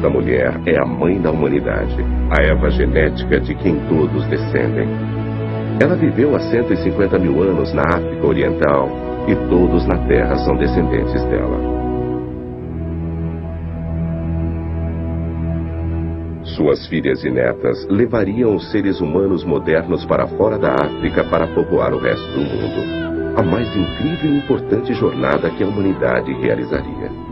Esta mulher é a mãe da humanidade, a Eva genética de quem todos descendem. Ela viveu há 150 mil anos na África Oriental e todos na Terra são descendentes dela. Suas filhas e netas levariam os seres humanos modernos para fora da África para povoar o resto do mundo. A mais incrível e importante jornada que a humanidade realizaria.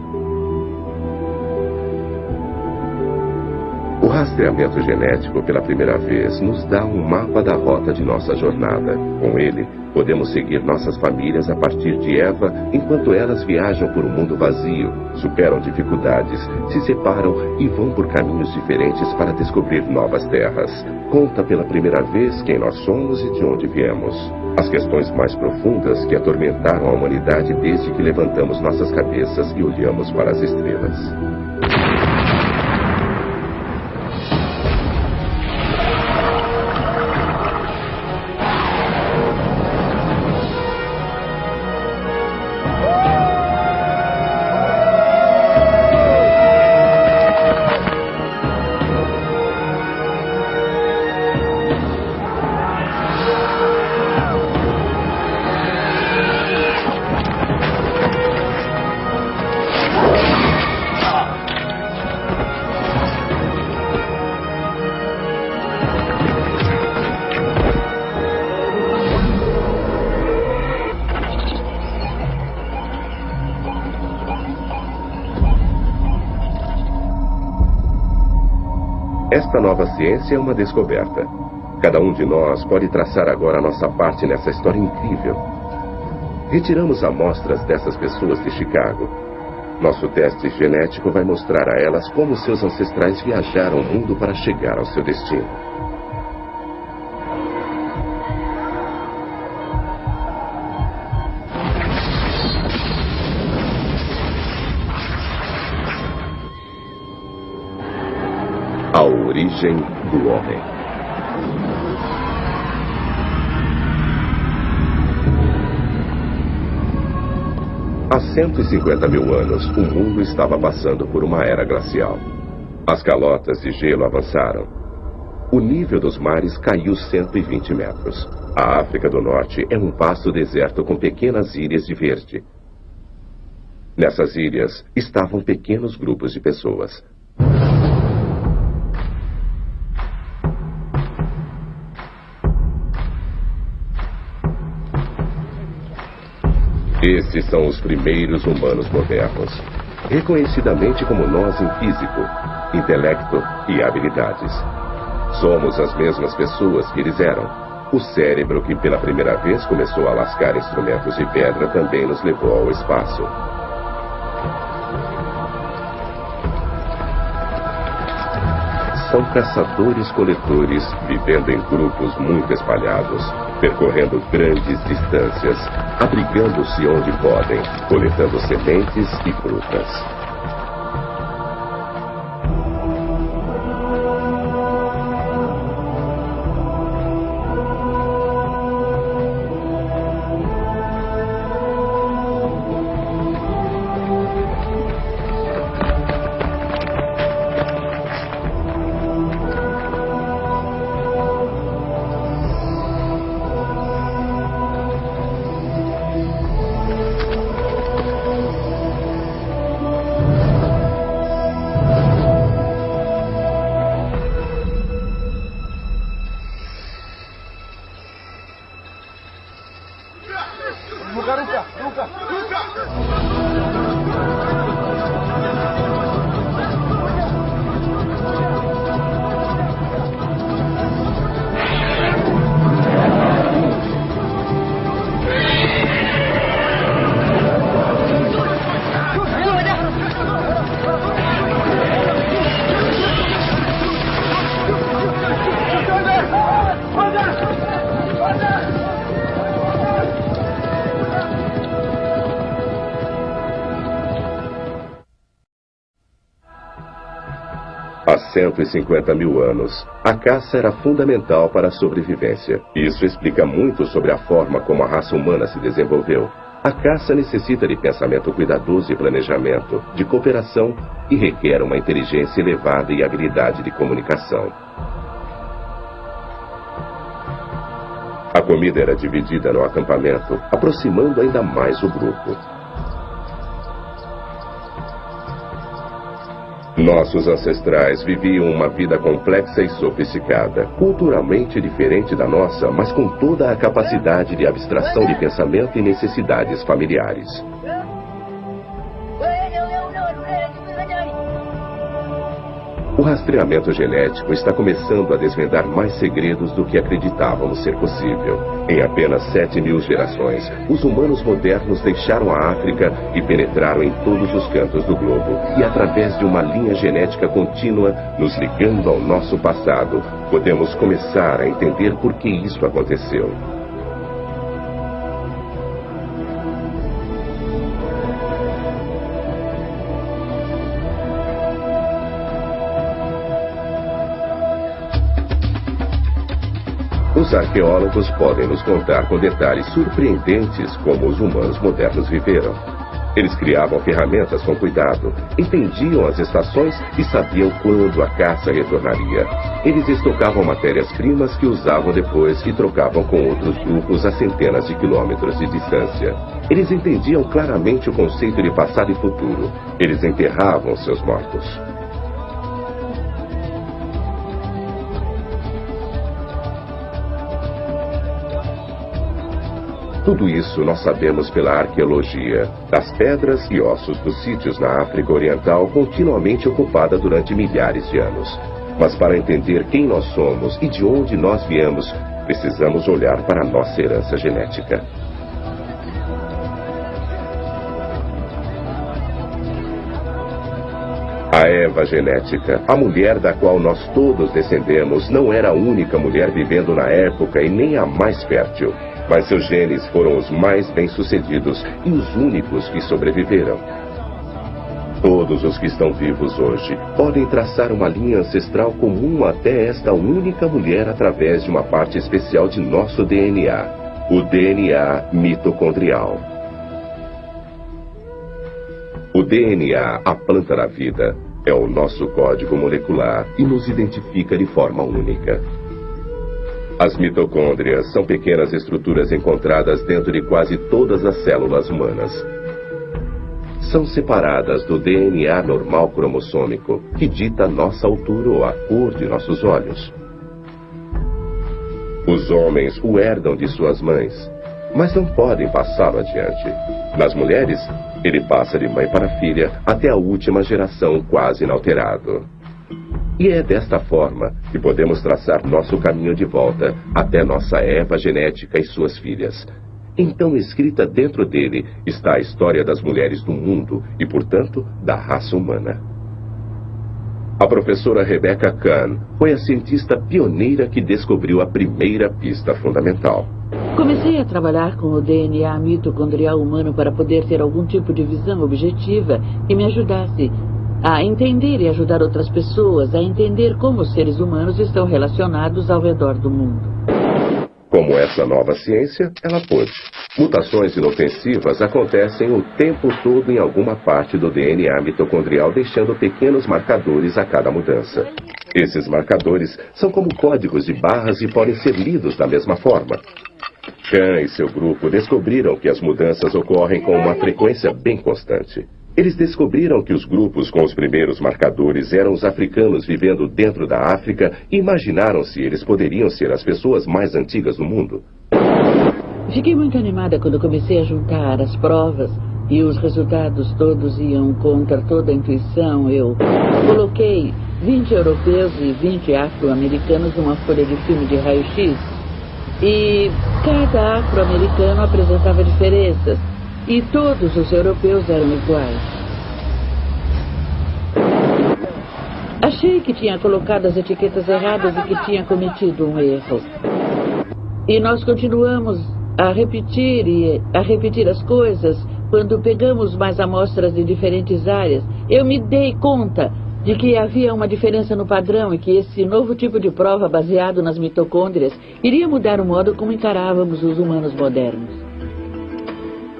O rastreamento genético, pela primeira vez, nos dá um mapa da rota de nossa jornada. Com ele, podemos seguir nossas famílias a partir de Eva, enquanto elas viajam por um mundo vazio, superam dificuldades, se separam e vão por caminhos diferentes para descobrir novas terras. Conta pela primeira vez quem nós somos e de onde viemos. As questões mais profundas que atormentaram a humanidade desde que levantamos nossas cabeças e olhamos para as estrelas. Esta nova ciência é uma descoberta. Cada um de nós pode traçar agora a nossa parte nessa história incrível. Retiramos amostras dessas pessoas de Chicago. Nosso teste genético vai mostrar a elas como seus ancestrais viajaram o mundo para chegar ao seu destino. A origem do homem. Há 150 mil anos, o mundo estava passando por uma era glacial. As calotas de gelo avançaram. O nível dos mares caiu 120 metros. A África do Norte é um vasto deserto com pequenas ilhas de verde. Nessas ilhas estavam pequenos grupos de pessoas. Esses são os primeiros humanos modernos, reconhecidamente como nós em físico, intelecto e habilidades. Somos as mesmas pessoas que eles eram. O cérebro que pela primeira vez começou a lascar instrumentos de pedra também nos levou ao espaço. São caçadores-coletores vivendo em grupos muito espalhados, percorrendo grandes distâncias, abrigando-se onde podem, coletando sementes e frutas. Há 150 mil anos, a caça era fundamental para a sobrevivência. Isso explica muito sobre a forma como a raça humana se desenvolveu. A caça necessita de pensamento cuidadoso e planejamento, de cooperação e requer uma inteligência elevada e habilidade de comunicação. A comida era dividida no acampamento, aproximando ainda mais o grupo. Nossos ancestrais viviam uma vida complexa e sofisticada, culturalmente diferente da nossa, mas com toda a capacidade de abstração de pensamento e necessidades familiares. O rastreamento genético está começando a desvendar mais segredos do que acreditávamos ser possível. Em apenas 7.000 gerações, os humanos modernos deixaram a África e penetraram em todos os cantos do globo. E através de uma linha genética contínua, nos ligando ao nosso passado, podemos começar a entender por que isso aconteceu. Os arqueólogos podem nos contar com detalhes surpreendentes como os humanos modernos viveram. Eles criavam ferramentas com cuidado, entendiam as estações e sabiam quando a caça retornaria. Eles estocavam matérias-primas que usavam depois e trocavam com outros grupos a centenas de quilômetros de distância. Eles entendiam claramente o conceito de passado e futuro. Eles enterravam seus mortos. Tudo isso nós sabemos pela arqueologia, das pedras e ossos dos sítios na África Oriental continuamente ocupada durante milhares de anos. Mas para entender quem nós somos e de onde nós viemos, precisamos olhar para a nossa herança genética. A Eva genética, a mulher da qual nós todos descendemos, não era a única mulher vivendo na época e nem a mais fértil. Mas seus genes foram os mais bem-sucedidos e os únicos que sobreviveram. Todos os que estão vivos hoje podem traçar uma linha ancestral comum até esta única mulher através de uma parte especial de nosso DNA, o DNA mitocondrial. O DNA, a planta da vida, é o nosso código molecular e nos identifica de forma única. As mitocôndrias são pequenas estruturas encontradas dentro de quase todas as células humanas. São separadas do DNA normal cromossômico, que dita nossa altura ou a cor de nossos olhos. Os homens o herdam de suas mães, mas não podem passá-lo adiante. Nas mulheres, ele passa de mãe para filha até a última geração quase inalterado. E é desta forma que podemos traçar nosso caminho de volta até nossa Eva genética e suas filhas. Então, escrita dentro dele está a história das mulheres do mundo e, portanto, da raça humana. A professora Rebecca Kahn foi a cientista pioneira que descobriu a primeira pista fundamental. Comecei a trabalhar com o DNA mitocondrial humano para poder ter algum tipo de visão objetiva que me ajudasse a entender e ajudar outras pessoas a entender como os seres humanos estão relacionados ao redor do mundo. Como essa nova ciência, ela pôde. Mutações inofensivas acontecem o tempo todo em alguma parte do DNA mitocondrial, deixando pequenos marcadores a cada mudança. Esses marcadores são como códigos de barras e podem ser lidos da mesma forma. Kahn e seu grupo descobriram que as mudanças ocorrem com uma frequência bem constante. Eles descobriram que os grupos com os primeiros marcadores eram os africanos vivendo dentro da África e imaginaram se eles poderiam ser as pessoas mais antigas do mundo. Fiquei muito animada quando comecei a juntar as provas e os resultados todos iam contra toda a intuição. Eu coloquei 20 europeus e 20 afro-americanos numa folha de filme de raio-x e cada afro-americano apresentava diferenças. E todos os europeus eram iguais. Achei que tinha colocado as etiquetas erradas e que tinha cometido um erro. E nós continuamos a repetir as coisas quando pegamos mais amostras de diferentes áreas. Eu me dei conta de que havia uma diferença no padrão e que esse novo tipo de prova baseado nas mitocôndrias iria mudar o modo como encarávamos os humanos modernos.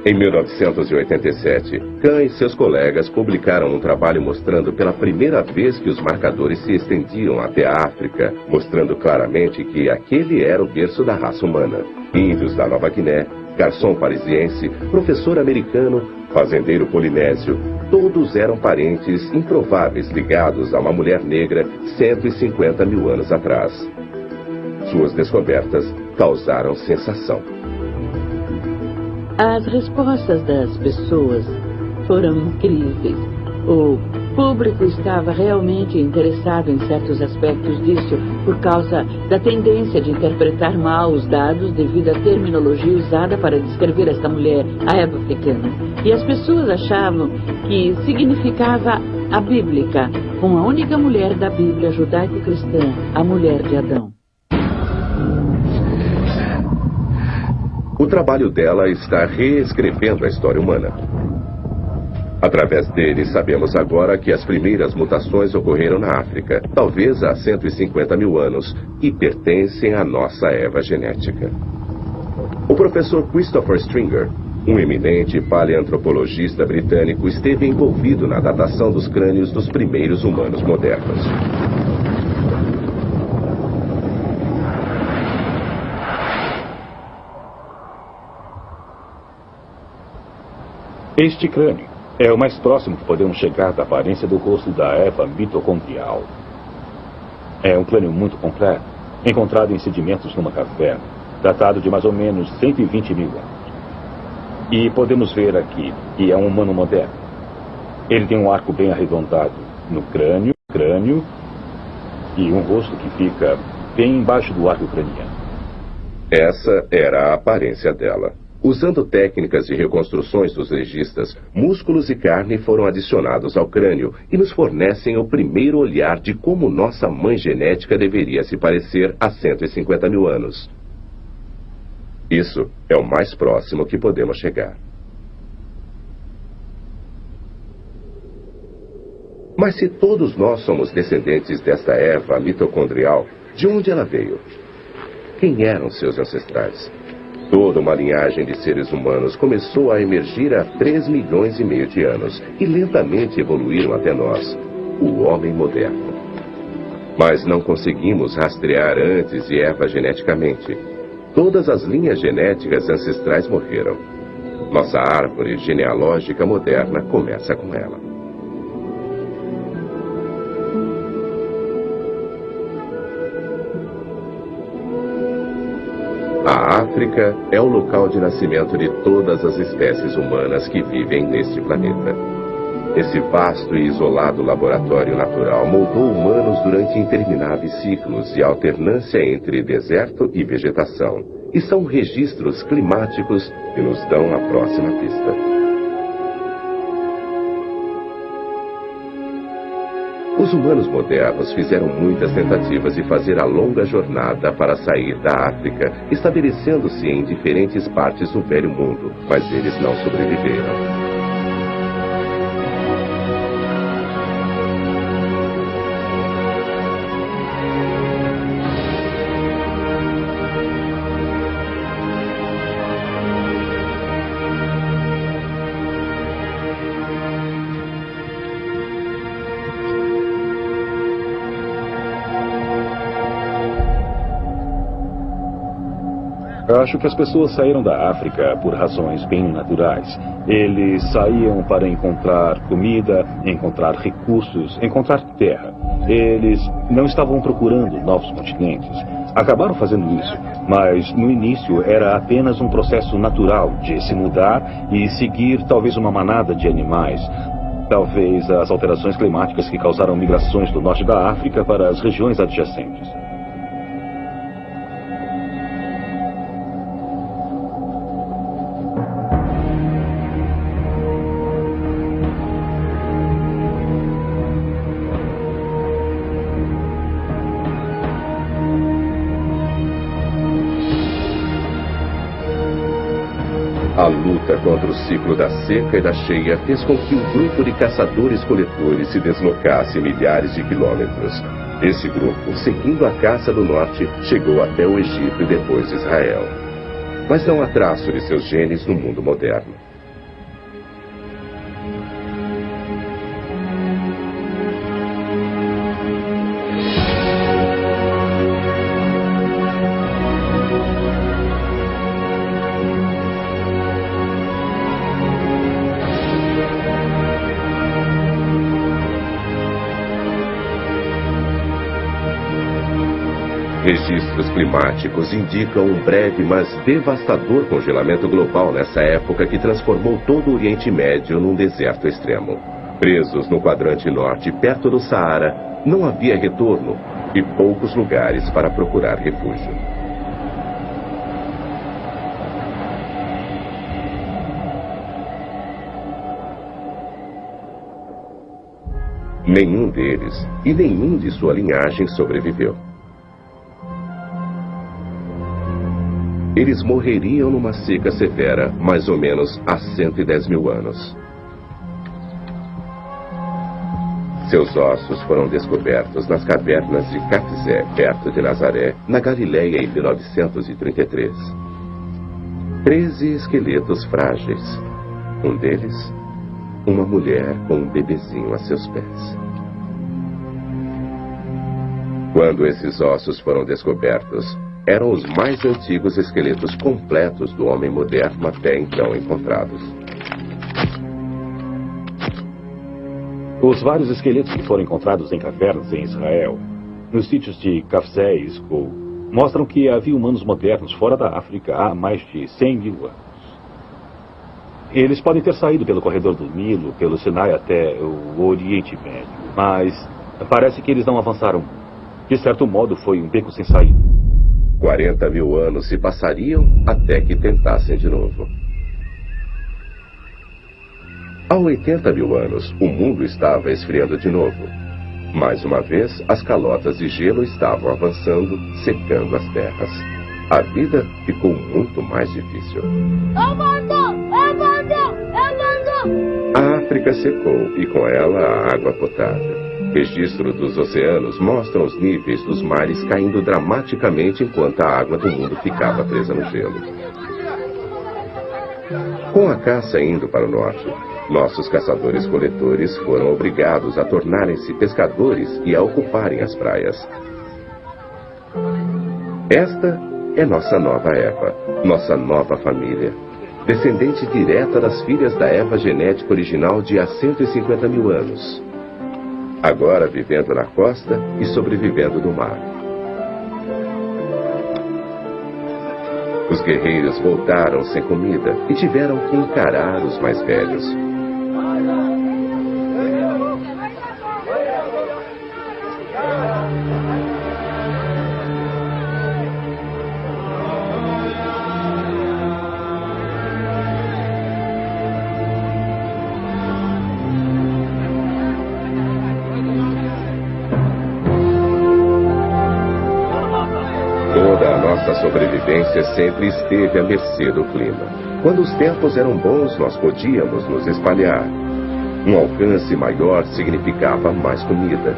Em 1987, Kahn e seus colegas publicaram um trabalho mostrando pela primeira vez que os marcadores se estendiam até a África, mostrando claramente que aquele era o berço da raça humana. Índios da Nova Guiné, garçom parisiense, professor americano, fazendeiro polinésio, todos eram parentes improváveis ligados a uma mulher negra 150 mil anos atrás. Suas descobertas causaram sensação. As respostas das pessoas foram incríveis. O público estava realmente interessado em certos aspectos disso por causa da tendência de interpretar mal os dados devido à terminologia usada para descrever esta mulher, a Eva africana. E as pessoas achavam que significava a bíblica, com a única mulher da Bíblia judaico-cristã, a mulher de Adão. O trabalho dela está reescrevendo a história humana. Através dele, sabemos agora que as primeiras mutações ocorreram na África, talvez há 150 mil anos, e pertencem à nossa Eva genética. O professor Christopher Stringer, um eminente paleantropologista britânico, esteve envolvido na datação dos crânios dos primeiros humanos modernos. Este crânio é o mais próximo que podemos chegar da aparência do rosto da Eva mitocondrial. É um crânio muito completo, encontrado em sedimentos numa caverna, datado de mais ou menos 120 mil anos. E podemos ver aqui que é um humano moderno. Ele tem um arco bem arredondado no crânio e um rosto que fica bem embaixo do arco craniano. Essa era a aparência dela. Usando técnicas de reconstruções dos legistas, músculos e carne foram adicionados ao crânio e nos fornecem o primeiro olhar de como nossa mãe genética deveria se parecer há 150 mil anos. Isso é o mais próximo que podemos chegar. Mas se todos nós somos descendentes desta Eva mitocondrial, de onde ela veio? Quem eram seus ancestrais? Toda uma linhagem de seres humanos começou a emergir há 3 milhões e meio de anos e lentamente evoluíram até nós, o homem moderno. Mas não conseguimos rastrear antes de Eva geneticamente. Todas as linhas genéticas ancestrais morreram. Nossa árvore genealógica moderna começa com ela. A África é o local de nascimento de todas as espécies humanas que vivem neste planeta. Esse vasto e isolado laboratório natural moldou humanos durante intermináveis ciclos de alternância entre deserto e vegetação, e são registros climáticos que nos dão a próxima pista. Os humanos modernos fizeram muitas tentativas de fazer a longa jornada para sair da África, estabelecendo-se em diferentes partes do Velho Mundo, mas eles não sobreviveram. Acho que as pessoas saíram da África por razões bem naturais. Eles saíam para encontrar comida, encontrar recursos, encontrar terra. Eles não estavam procurando novos continentes. Acabaram fazendo isso, mas no início era apenas um processo natural de se mudar e seguir talvez uma manada de animais. Talvez as alterações climáticas que causaram migrações do norte da África para as regiões adjacentes. A luta contra o ciclo da seca e da cheia fez com que um grupo de caçadores-coletores se deslocasse milhares de quilômetros. Esse grupo, seguindo a caça do norte, chegou até o Egito e depois Israel. Mas não há traço de seus genes no mundo moderno. Registros climáticos indicam um breve, mas devastador congelamento global nessa época que transformou todo o Oriente Médio num deserto extremo. Presos no quadrante norte, perto do Saara, não havia retorno e poucos lugares para procurar refúgio. Nenhum deles e nenhum de sua linhagem sobreviveu. Eles morreriam numa seca severa, mais ou menos há 110 mil anos. Seus ossos foram descobertos nas cavernas de Cafzé, perto de Nazaré, na Galileia, em 1933. 13 esqueletos frágeis. Um deles, uma mulher com um bebezinho a seus pés. Quando esses ossos foram descobertos, eram os mais antigos esqueletos completos do homem moderno até então encontrados. Os vários esqueletos que foram encontrados em cavernas em Israel, nos sítios de Cafzé e Skol, mostram que havia humanos modernos fora da África há mais de 100 mil anos. Eles podem ter saído pelo corredor do Nilo, pelo Sinai até o Oriente Médio, mas parece que eles não avançaram. De certo modo, foi um beco sem saída. 40 mil anos se passariam até que tentassem de novo. Há 80 mil anos, o mundo estava esfriando de novo. Mais uma vez, as calotas de gelo estavam avançando, secando as terras. A vida ficou muito mais difícil. A África secou e com ela a água potável. Registros dos oceanos mostram os níveis dos mares caindo dramaticamente enquanto a água do mundo ficava presa no gelo. Com a caça indo para o norte, nossos caçadores-coletores foram obrigados a tornarem-se pescadores e a ocuparem as praias. Esta é nossa nova Eva, nossa nova família, descendente direta das filhas da Eva genética original de há 150 mil anos. Agora vivendo na costa e sobrevivendo no mar. Os guerreiros voltaram sem comida e tiveram que encarar os mais velhos. Nossa sobrevivência sempre esteve à mercê do clima. Quando os tempos eram bons, nós podíamos nos espalhar. Um alcance maior significava mais comida.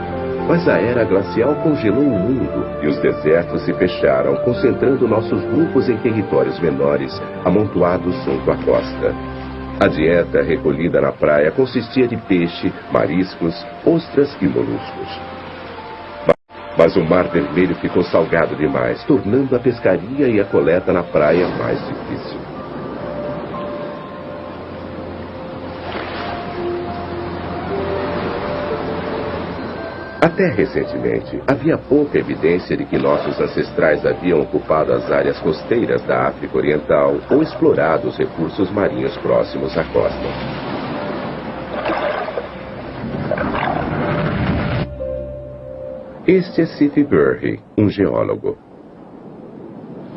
Mas a era glacial congelou o mundo e os desertos se fecharam, concentrando nossos grupos em territórios menores, amontoados junto à costa. A dieta recolhida na praia consistia de peixe, mariscos, ostras e moluscos. Mas o Mar Vermelho ficou salgado demais, tornando a pescaria e a coleta na praia mais difícil. Até recentemente, havia pouca evidência de que nossos ancestrais haviam ocupado as áreas costeiras da África Oriental ou explorado os recursos marinhos próximos à costa. Este é Steve Burry, um geólogo.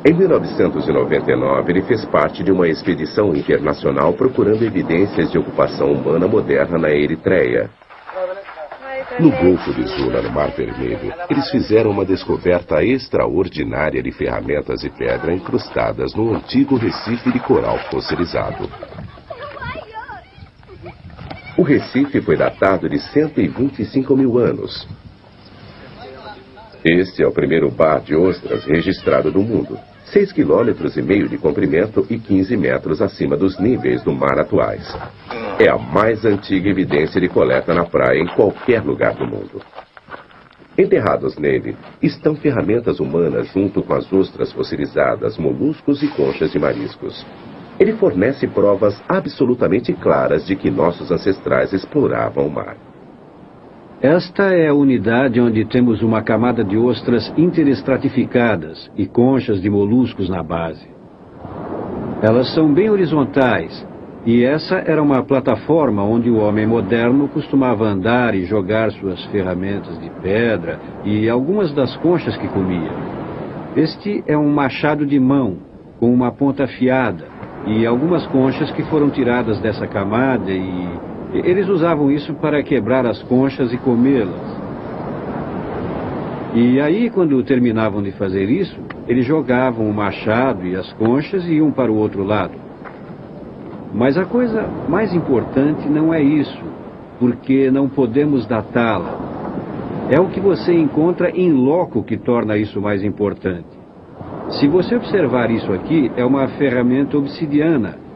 Em 1999, ele fez parte de uma expedição internacional procurando evidências de ocupação humana moderna na Eritreia. No Golfo de Zula, no Mar Vermelho, eles fizeram uma descoberta extraordinária de ferramentas de pedra incrustadas no antigo recife de coral fossilizado. O recife foi datado de 125 mil anos. Este é o primeiro bar de ostras registrado no mundo, 6,5 km de comprimento e 15 metros acima dos níveis do mar atuais. É a mais antiga evidência de coleta na praia em qualquer lugar do mundo. Enterrados nele estão ferramentas humanas junto com as ostras fossilizadas, moluscos e conchas de mariscos. Ele fornece provas absolutamente claras de que nossos ancestrais exploravam o mar. Esta é a unidade onde temos uma camada de ostras interestratificadas e conchas de moluscos na base. Elas são bem horizontais, e essa era uma plataforma onde o homem moderno costumava andar e jogar suas ferramentas de pedra e algumas das conchas que comia. Este é um machado de mão, com uma ponta afiada, e algumas conchas que foram tiradas dessa camada e eles usavam isso para quebrar as conchas e comê-las. E aí, quando terminavam de fazer isso, eles jogavam o machado e as conchas e iam para o outro lado. Mas a coisa mais importante não é isso, porque não podemos datá-la. É o que você encontra em loco que torna isso mais importante. Se você observar isso aqui, é uma ferramenta obsidiana.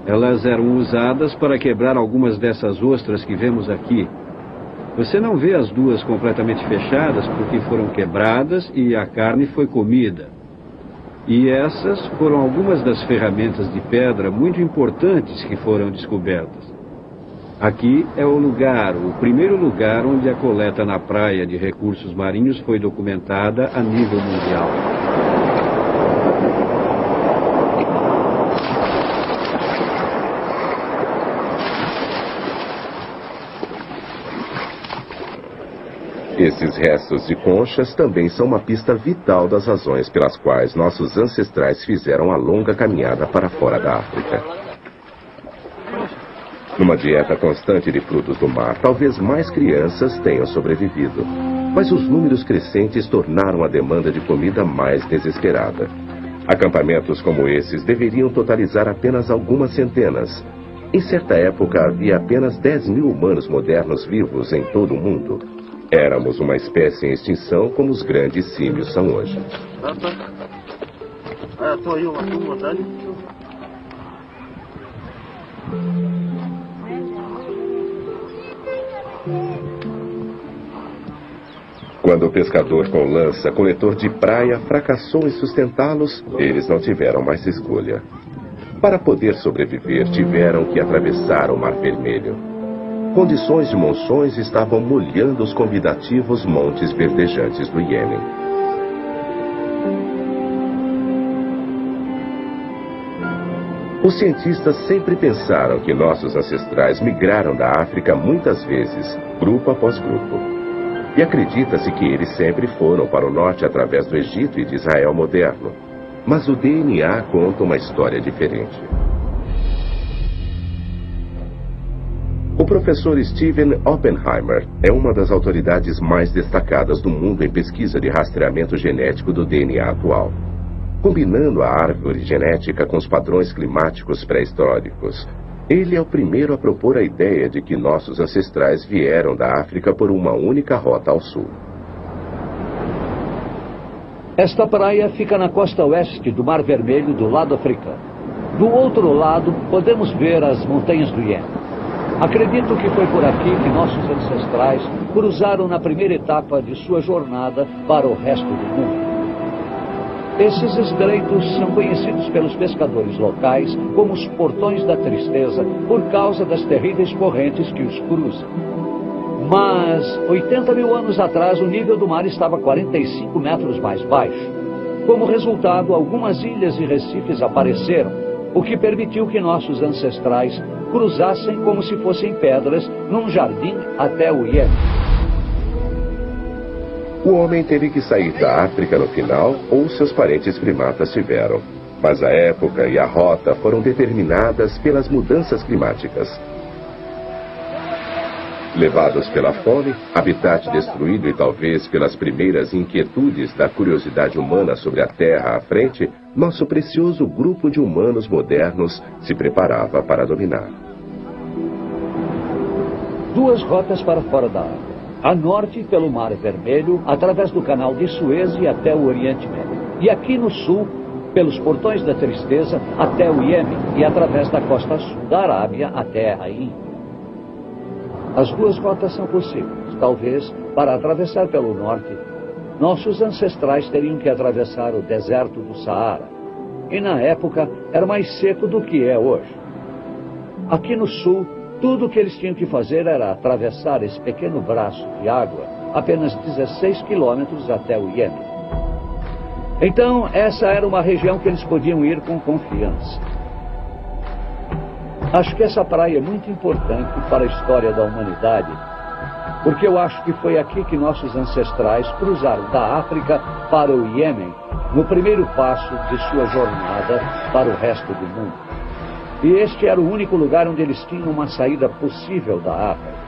Elas eram usadas para quebrar algumas dessas ostras que vemos aqui. Você não vê as duas completamente fechadas porque foram quebradas e a carne foi comida. E essas foram algumas das ferramentas de pedra muito importantes que foram descobertas. Aqui é o primeiro lugar onde a coleta na praia de recursos marinhos foi documentada a nível mundial. Esses restos de conchas também são uma pista vital das razões pelas quais nossos ancestrais fizeram a longa caminhada para fora da África. Numa dieta constante de frutos do mar, talvez mais crianças tenham sobrevivido. Mas os números crescentes tornaram a demanda de comida mais desesperada. Acampamentos como esses deveriam totalizar apenas algumas centenas. Em certa época, havia apenas 10 mil humanos modernos vivos em todo o mundo. Éramos uma espécie em extinção como os grandes símios são hoje. Quando o pescador com lança, coletor de praia, fracassou em sustentá-los, eles não tiveram mais escolha. Para poder sobreviver, tiveram que atravessar o Mar Vermelho. Condições de monções estavam molhando os convidativos montes verdejantes do Iêmen. Os cientistas sempre pensaram que nossos ancestrais migraram da África muitas vezes, grupo após grupo. E acredita-se que eles sempre foram para o norte através do Egito e de Israel moderno. Mas o DNA conta uma história diferente. O professor Steven Oppenheimer é uma das autoridades mais destacadas do mundo em pesquisa de rastreamento genético do DNA atual. Combinando a árvore genética com os padrões climáticos pré-históricos, ele é o primeiro a propor a ideia de que nossos ancestrais vieram da África por uma única rota ao sul. Esta praia fica na costa oeste do Mar Vermelho do lado africano. Do outro lado, podemos ver as montanhas do Iêmen. Acredito que foi por aqui que nossos ancestrais cruzaram na primeira etapa de sua jornada para o resto do mundo. Esses estreitos são conhecidos pelos pescadores locais como os Portões da Tristeza por causa das terríveis correntes que os cruzam. Mas 80 mil anos atrás o nível do mar estava 45 metros mais baixo. Como resultado, algumas ilhas e recifes apareceram, o que permitiu que nossos ancestrais cruzassem como se fossem pedras num jardim até o Iêmen. O homem teve que sair da África no final, ou seus parentes primatas tiveram. Mas a época e a rota foram determinadas pelas mudanças climáticas. Levados pela fome, habitat destruído e talvez pelas primeiras inquietudes da curiosidade humana sobre a Terra à frente, nosso precioso grupo de humanos modernos se preparava para dominar. Duas rotas para fora da África. A norte pelo Mar Vermelho, através do Canal de Suez e até o Oriente Médio. E aqui no sul, pelos Portões da Tristeza até o Iêmen e através da costa sul da Arábia até a Índia. As duas rotas são possíveis. Talvez, para atravessar pelo norte, nossos ancestrais teriam que atravessar o deserto do Saara. E na época era mais seco do que é hoje. Aqui no sul, Tudo o que eles tinham que fazer era atravessar esse pequeno braço de água, apenas 16 quilômetros até o Iêmen. Então, essa era uma região que eles podiam ir com confiança. Acho que essa praia é muito importante para a história da humanidade, porque eu acho que foi aqui que nossos ancestrais cruzaram da África para o Iêmen, no primeiro passo de sua jornada para o resto do mundo. E este era o único lugar onde eles tinham uma saída possível da África.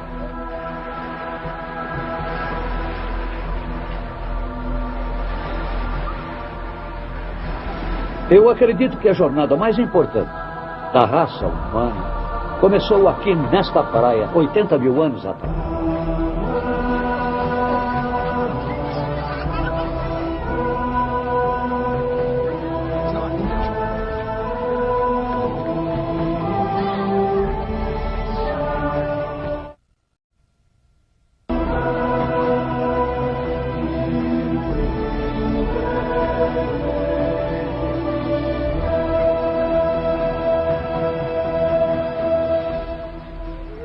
Eu acredito que a jornada mais importante da raça humana começou aqui nesta praia, 80 mil anos atrás.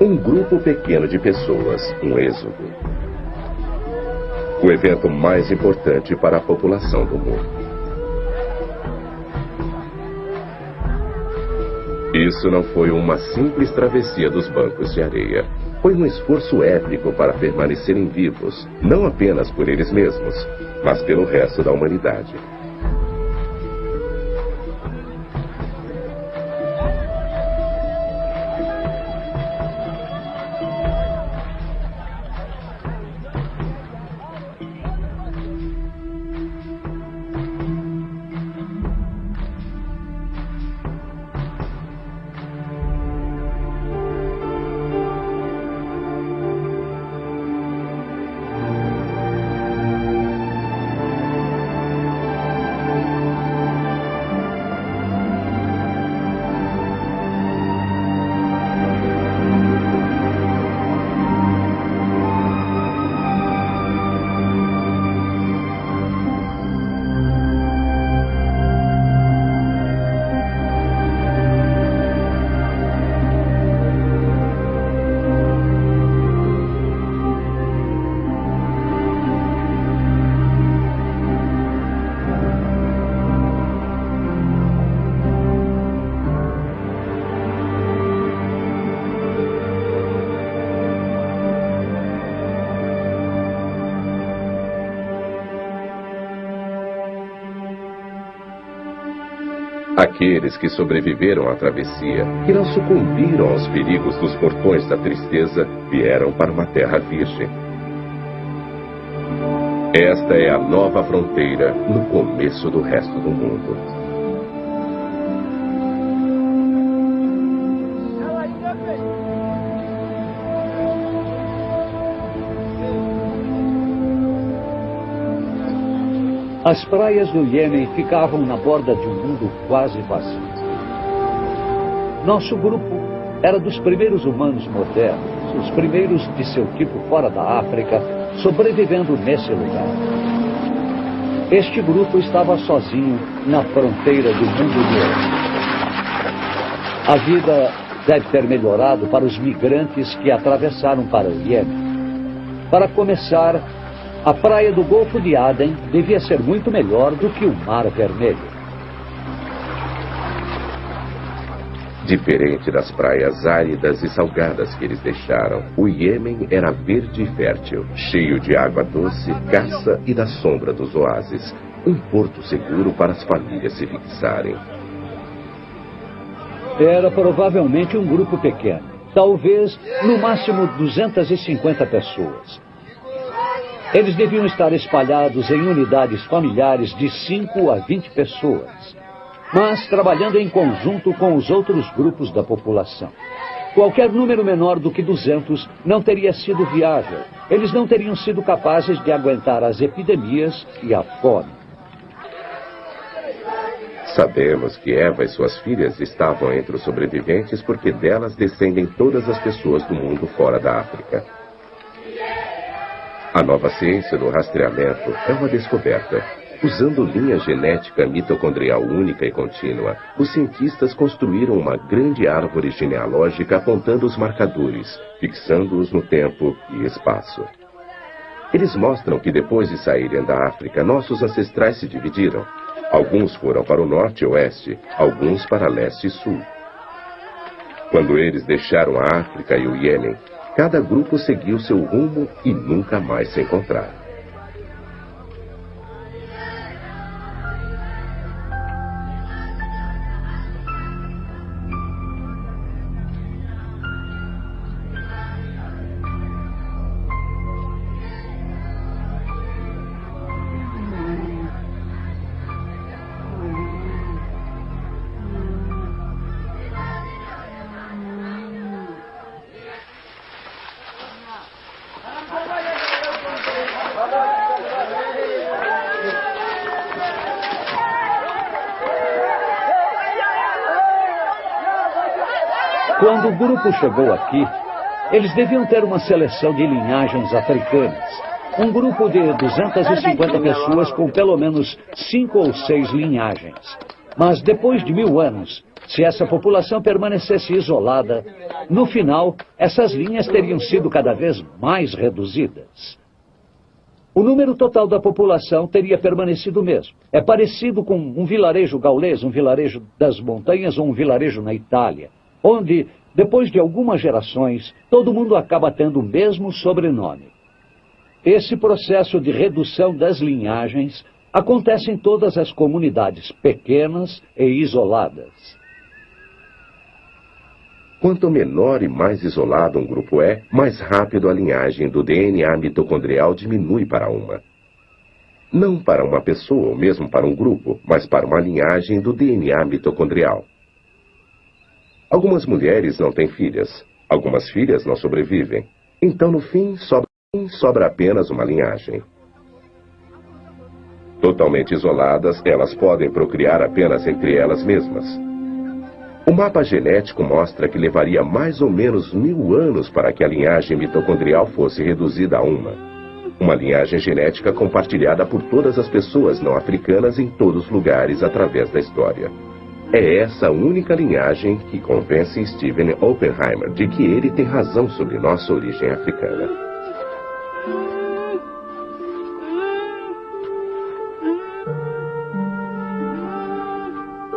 Um grupo pequeno de pessoas, um êxodo. O evento mais importante para a população do mundo. Isso não foi uma simples travessia dos bancos de areia. Foi um esforço épico para permanecerem vivos, não apenas por eles mesmos, mas pelo resto da humanidade. Aqueles que sobreviveram à travessia, que não sucumbiram aos perigos dos portões da tristeza, vieram para uma terra virgem. Esta é a nova fronteira no começo do resto do mundo. As praias do Iêmen ficavam na borda de um mundo quase vazio. Nosso grupo era dos primeiros humanos modernos, os primeiros de seu tipo fora da África, sobrevivendo nesse lugar. Este grupo estava sozinho na fronteira do mundo novo. A vida deve ter melhorado para os migrantes que atravessaram para o Iêmen. Para começar, a praia do Golfo de Aden devia ser muito melhor do que o Mar Vermelho. Diferente das praias áridas e salgadas que eles deixaram, o Iêmen era verde e fértil, cheio de água doce, caça e da sombra dos oásis. Um porto seguro para as famílias se fixarem. Era provavelmente um grupo pequeno, talvez no máximo 250 pessoas. Eles deviam estar espalhados em unidades familiares de 5 a 20 pessoas, mas trabalhando em conjunto com os outros grupos da população. Qualquer número menor do que 200 não teria sido viável. Eles não teriam sido capazes de aguentar as epidemias e a fome. Sabemos que Eva e suas filhas estavam entre os sobreviventes porque delas descendem todas as pessoas do mundo fora da África. A nova ciência do rastreamento é uma descoberta. Usando linha genética mitocondrial única e contínua, os cientistas construíram uma grande árvore genealógica apontando os marcadores, fixando-os no tempo e espaço. Eles mostram que depois de saírem da África, nossos ancestrais se dividiram. Alguns foram para o norte e oeste, alguns para leste e sul. Quando eles deixaram a África e o Iêmen, cada grupo seguiu seu rumo e nunca mais se encontraram. Quando o grupo chegou aqui, eles deviam ter uma seleção de linhagens africanas. Um grupo de 250 pessoas com pelo menos 5 ou 6 linhagens. Mas depois de 1000 anos, se essa população permanecesse isolada, no final, essas linhas teriam sido cada vez mais reduzidas. O número total da população teria permanecido o mesmo. É parecido com um vilarejo gaulês, um vilarejo das montanhas ou um vilarejo na Itália, onde, depois de algumas gerações, todo mundo acaba tendo o mesmo sobrenome. Esse processo de redução das linhagens acontece em todas as comunidades pequenas e isoladas. Quanto menor e mais isolado um grupo é, mais rápido a linhagem do DNA mitocondrial diminui para uma. Não para uma pessoa ou mesmo para um grupo, mas para uma linhagem do DNA mitocondrial. Algumas mulheres não têm filhas, algumas filhas não sobrevivem. Então, no fim, sobra apenas uma linhagem. Totalmente isoladas, elas podem procriar apenas entre elas mesmas. O mapa genético mostra que levaria mais ou menos 1000 anos para que a linhagem mitocondrial fosse reduzida a uma. Uma linhagem genética compartilhada por todas as pessoas não africanas em todos os lugares através da história. É essa única linhagem que convence Stephen Oppenheimer de que ele tem razão sobre nossa origem africana.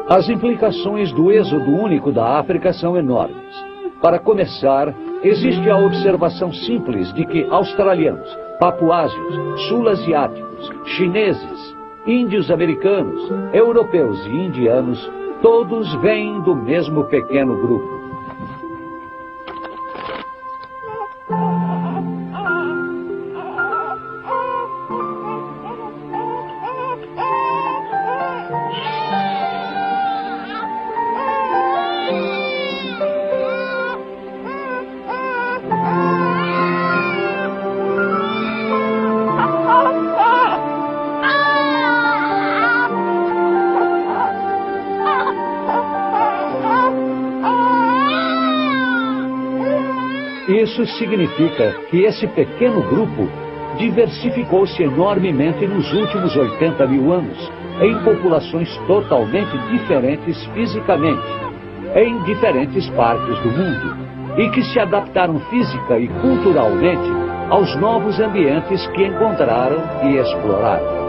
As implicações do êxodo único da África são enormes. Para começar, existe a observação simples de que australianos, papuásios, sul-asiáticos, chineses, índios americanos, europeus e indianos todos vêm do mesmo pequeno grupo. Isso significa que esse pequeno grupo diversificou-se enormemente nos últimos 80.000 anos, em populações totalmente diferentes fisicamente, em diferentes partes do mundo, e que se adaptaram física e culturalmente aos novos ambientes que encontraram e exploraram.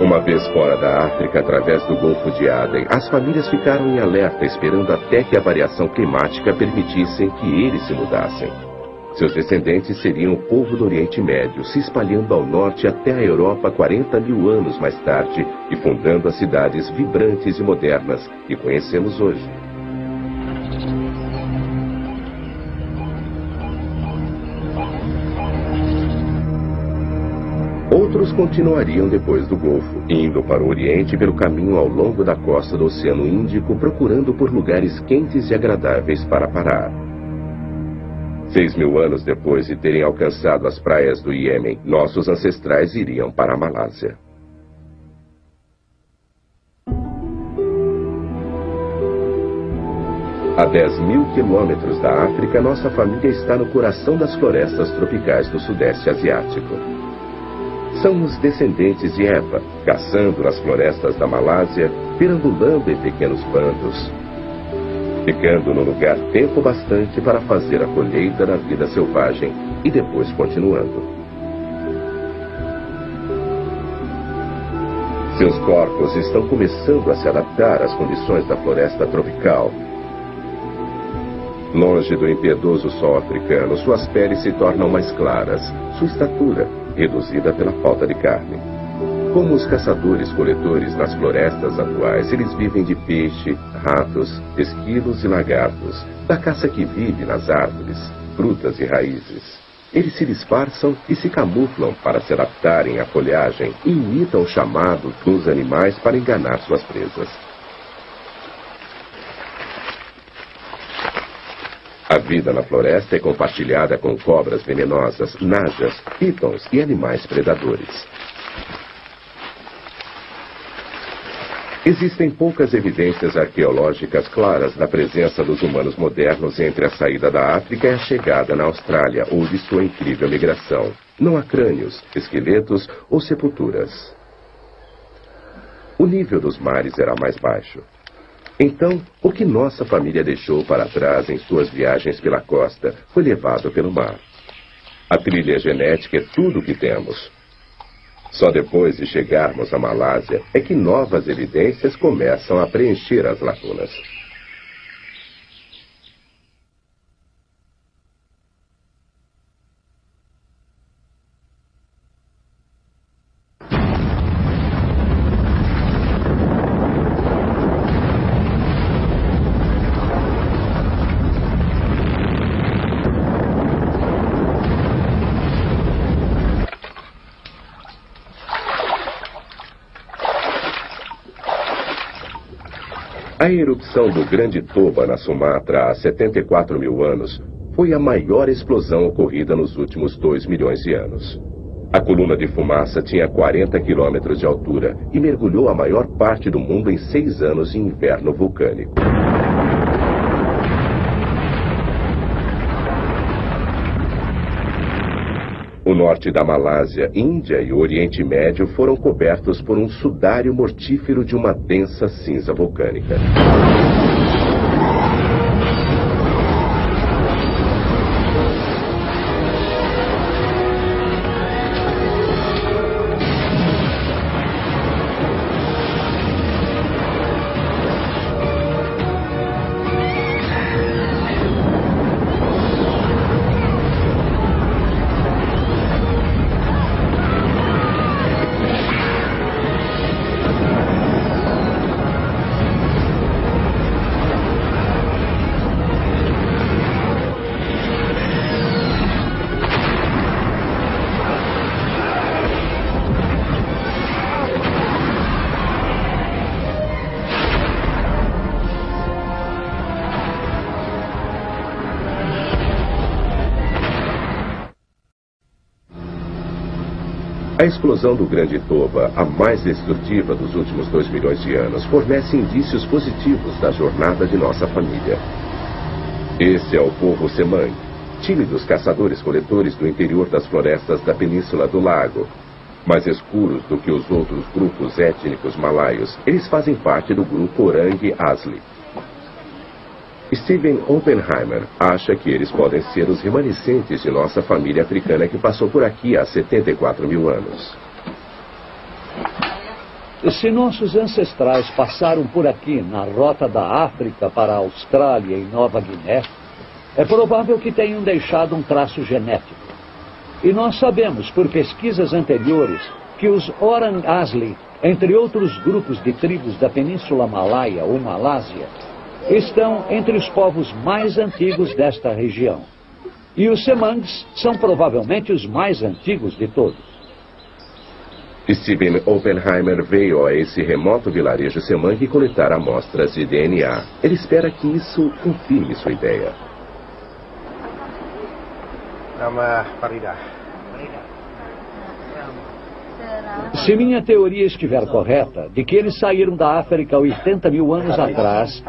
Uma vez fora da África, através do Golfo de Aden, as famílias ficaram em alerta, esperando até que a variação climática permitisse que eles se mudassem. Seus descendentes seriam o povo do Oriente Médio, se espalhando ao norte até a Europa 40.000 anos mais tarde e fundando as cidades vibrantes e modernas que conhecemos hoje. Outros continuariam depois do Golfo, indo para o Oriente pelo caminho ao longo da costa do Oceano Índico, procurando por lugares quentes e agradáveis para parar. 6.000 anos depois de terem alcançado as praias do Iêmen, nossos ancestrais iriam para a Malásia. A 10.000 quilômetros da África, nossa família está no coração das florestas tropicais do Sudeste Asiático. São os descendentes de Eva, caçando nas florestas da Malásia, perambulando em pequenos bandos, ficando no lugar tempo bastante para fazer a colheita da vida selvagem e depois continuando. Seus corpos estão começando a se adaptar às condições da floresta tropical. Longe do impiedoso sol africano, suas peles se tornam mais claras, sua estatura reduzida pela falta de carne. Como os caçadores-coletores nas florestas atuais, eles vivem de peixe, ratos, esquilos e lagartos, da caça que vive nas árvores, frutas e raízes. Eles se disfarçam e se camuflam para se adaptarem à folhagem e imitam o chamado dos animais para enganar suas presas. A vida na floresta é compartilhada com cobras venenosas, najas, pitons e animais predadores. Existem poucas evidências arqueológicas claras da presença dos humanos modernos entre a saída da África e a chegada na Austrália ou de sua incrível migração. Não há crânios, esqueletos ou sepulturas. O nível dos mares era mais baixo. Então, o que nossa família deixou para trás em suas viagens pela costa foi levado pelo mar. A trilha genética é tudo o que temos. Só depois de chegarmos à Malásia é que novas evidências começam a preencher as lacunas. A erupção do Grande Toba na Sumatra há 74 mil anos foi a maior explosão ocorrida nos últimos 2 milhões de anos. A coluna de fumaça tinha 40 quilômetros de altura e mergulhou a maior parte do mundo em 6 anos de inverno vulcânico. O norte da Malásia, Índia e o Oriente Médio foram cobertos por um sudário mortífero de uma densa cinza vulcânica. A explosão do Grande Toba, a mais destrutiva dos últimos 2 milhões de anos, fornece indícios positivos da jornada de nossa família. Esse é o povo Semang, tímidos caçadores-coletores do interior das florestas da Península do Lago. Mais escuros do que os outros grupos étnicos malaios, eles fazem parte do grupo Orang Asli. Steven Oppenheimer acha que eles podem ser os remanescentes de nossa família africana que passou por aqui há 74 mil anos. Se nossos ancestrais passaram por aqui na rota da África para a Austrália e Nova Guiné, é provável que tenham deixado um traço genético. E nós sabemos, por pesquisas anteriores, que os Orang Asli, entre outros grupos de tribos da Península Malaia ou Malásia, estão entre os povos mais antigos desta região. E os Semangs são provavelmente os mais antigos de todos. Steven Oppenheimer veio a esse remoto vilarejo Semang coletar amostras de DNA. Ele espera que isso confirme sua ideia. Nama Farida. Se minha teoria estiver correta, de que eles saíram da África 80 mil anos atrás,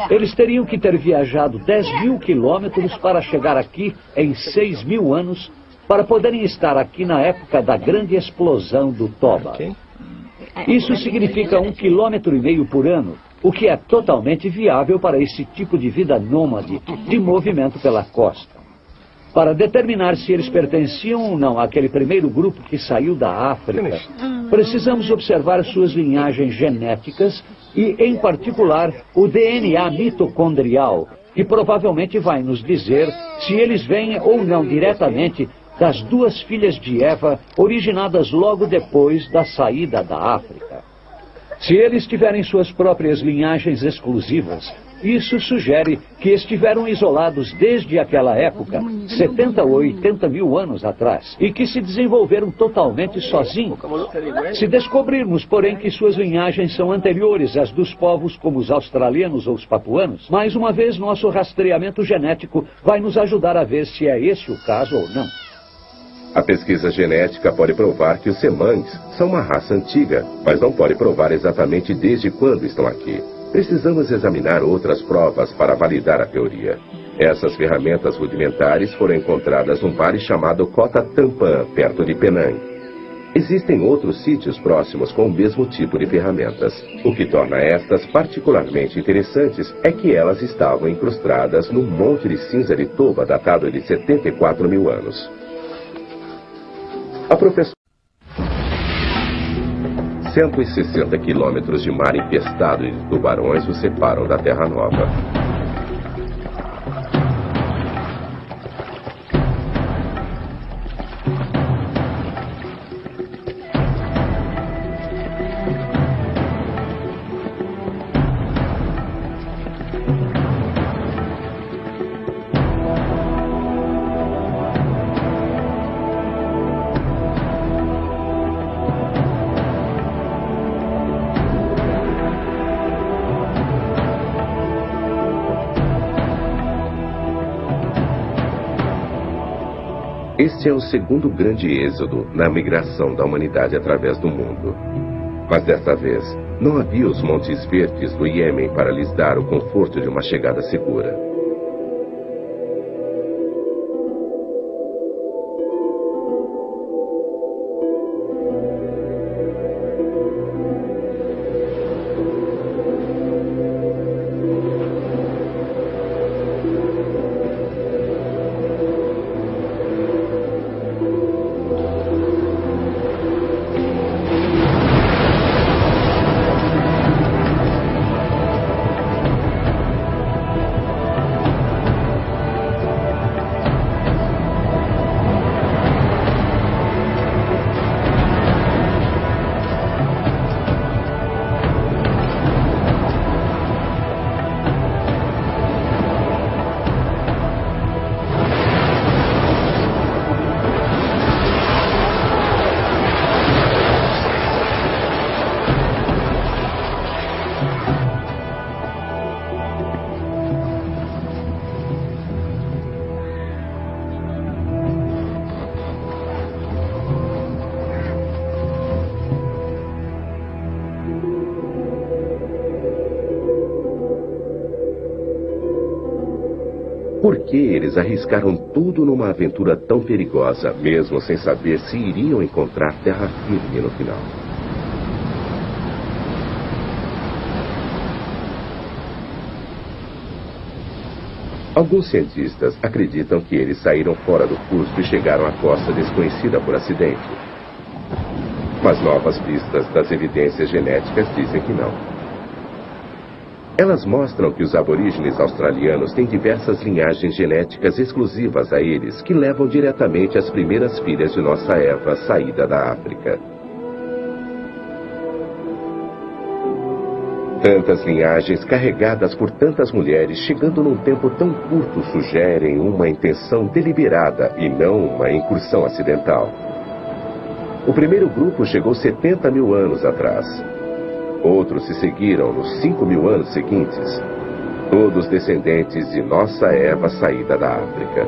eles teriam que ter viajado 10 mil quilômetros para chegar aqui em 6 mil anos, para poderem estar aqui na época da grande explosão do Toba. Isso significa 1,5 km por ano, o que é totalmente viável para esse tipo de vida nômade, de movimento pela costa. Para determinar se eles pertenciam ou não àquele primeiro grupo que saiu da África, precisamos observar suas linhagens genéticas e, em particular, o DNA mitocondrial, que provavelmente vai nos dizer se eles vêm ou não diretamente das 2 filhas de Eva, originadas logo depois da saída da África. Se eles tiverem suas próprias linhagens exclusivas, isso sugere que estiveram isolados desde aquela época, 70 ou 80 mil anos atrás, e que se desenvolveram totalmente sozinhos. Se descobrirmos, porém, que suas linhagens são anteriores às dos povos como os australianos ou os papuanos, mais uma vez nosso rastreamento genético vai nos ajudar a ver se é esse o caso ou não. A pesquisa genética pode provar que os Semangs são uma raça antiga, mas não pode provar exatamente desde quando estão aqui. Precisamos examinar outras provas para validar a teoria. Essas ferramentas rudimentares foram encontradas num vale chamado Kota Tampan, perto de Penang. Existem outros sítios próximos com o mesmo tipo de ferramentas. O que torna estas particularmente interessantes é que elas estavam incrustadas num monte de cinza de Toba datado de 74 mil anos. A professora... 160 quilômetros de mar infestado de tubarões o separam da Terra Nova. Este é o segundo grande êxodo na migração da humanidade através do mundo. Mas desta vez, não havia os montes verdes do Iêmen para lhes dar o conforto de uma chegada segura. Por que eles arriscaram tudo numa aventura tão perigosa, mesmo sem saber se iriam encontrar terra firme no final? Alguns cientistas acreditam que eles saíram fora do curso e chegaram à costa desconhecida por acidente. Mas novas pistas das evidências genéticas dizem que não. Elas mostram que os aborígenes australianos têm diversas linhagens genéticas exclusivas a eles, que levam diretamente às primeiras filhas de nossa Eva saída da África. Tantas linhagens carregadas por tantas mulheres, chegando num tempo tão curto, sugerem uma intenção deliberada e não uma incursão acidental. O primeiro grupo chegou 70 mil anos atrás. Outros se seguiram nos 5 mil anos seguintes, todos descendentes de nossa Eva saída da África.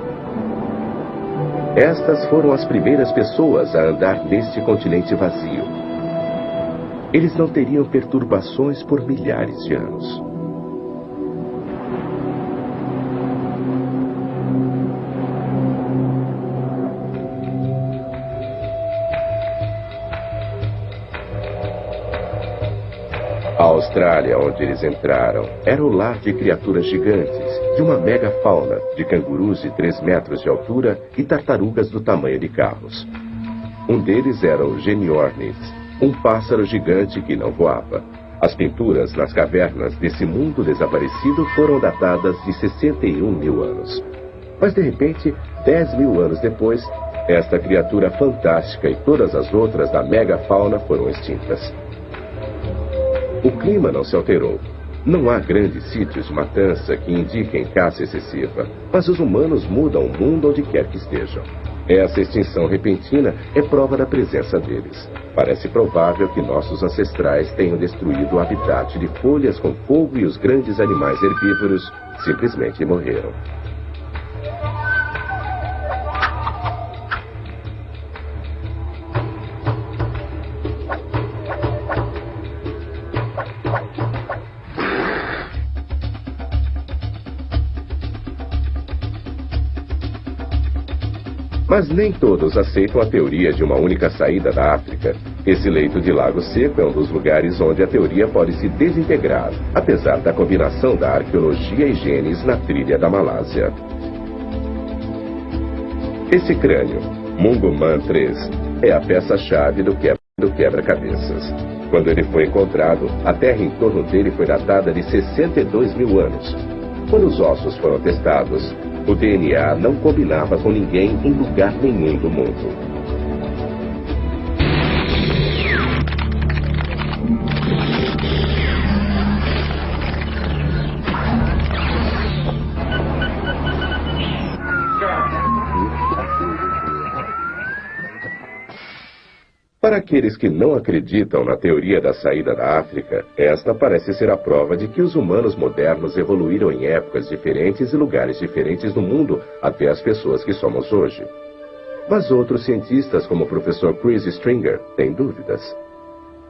Estas foram as primeiras pessoas a andar neste continente vazio. Eles não teriam perturbações por milhares de anos. A Austrália, onde eles entraram, era o lar de criaturas gigantes, de uma megafauna, de cangurus de 3 metros de altura e tartarugas do tamanho de carros. Um deles era o Geniornis, um pássaro gigante que não voava. As pinturas nas cavernas desse mundo desaparecido foram datadas de 61 mil anos. Mas, de repente, 10 mil anos depois, esta criatura fantástica e todas as outras da megafauna foram extintas. O clima não se alterou. Não há grandes sítios de matança que indiquem caça excessiva, mas os humanos mudam o mundo onde quer que estejam. Essa extinção repentina é prova da presença deles. Parece provável que nossos ancestrais tenham destruído o habitat de folhas com fogo e os grandes animais herbívoros simplesmente morreram. Mas nem todos aceitam a teoria de uma única saída da África. Esse leito de lago seco é um dos lugares onde a teoria pode se desintegrar, apesar da combinação da arqueologia e genes na trilha da Malásia. Esse crânio, Munguman 3, é a peça-chave do quebra-cabeças. Quando ele foi encontrado, a terra em torno dele foi datada de 62 mil anos. Quando os ossos foram testados, o DNA não combinava com ninguém em lugar nenhum do mundo. Para aqueles que não acreditam na teoria da saída da África, esta parece ser a prova de que os humanos modernos evoluíram em épocas diferentes e lugares diferentes do mundo até as pessoas que somos hoje. Mas outros cientistas, como o professor Chris Stringer, têm dúvidas.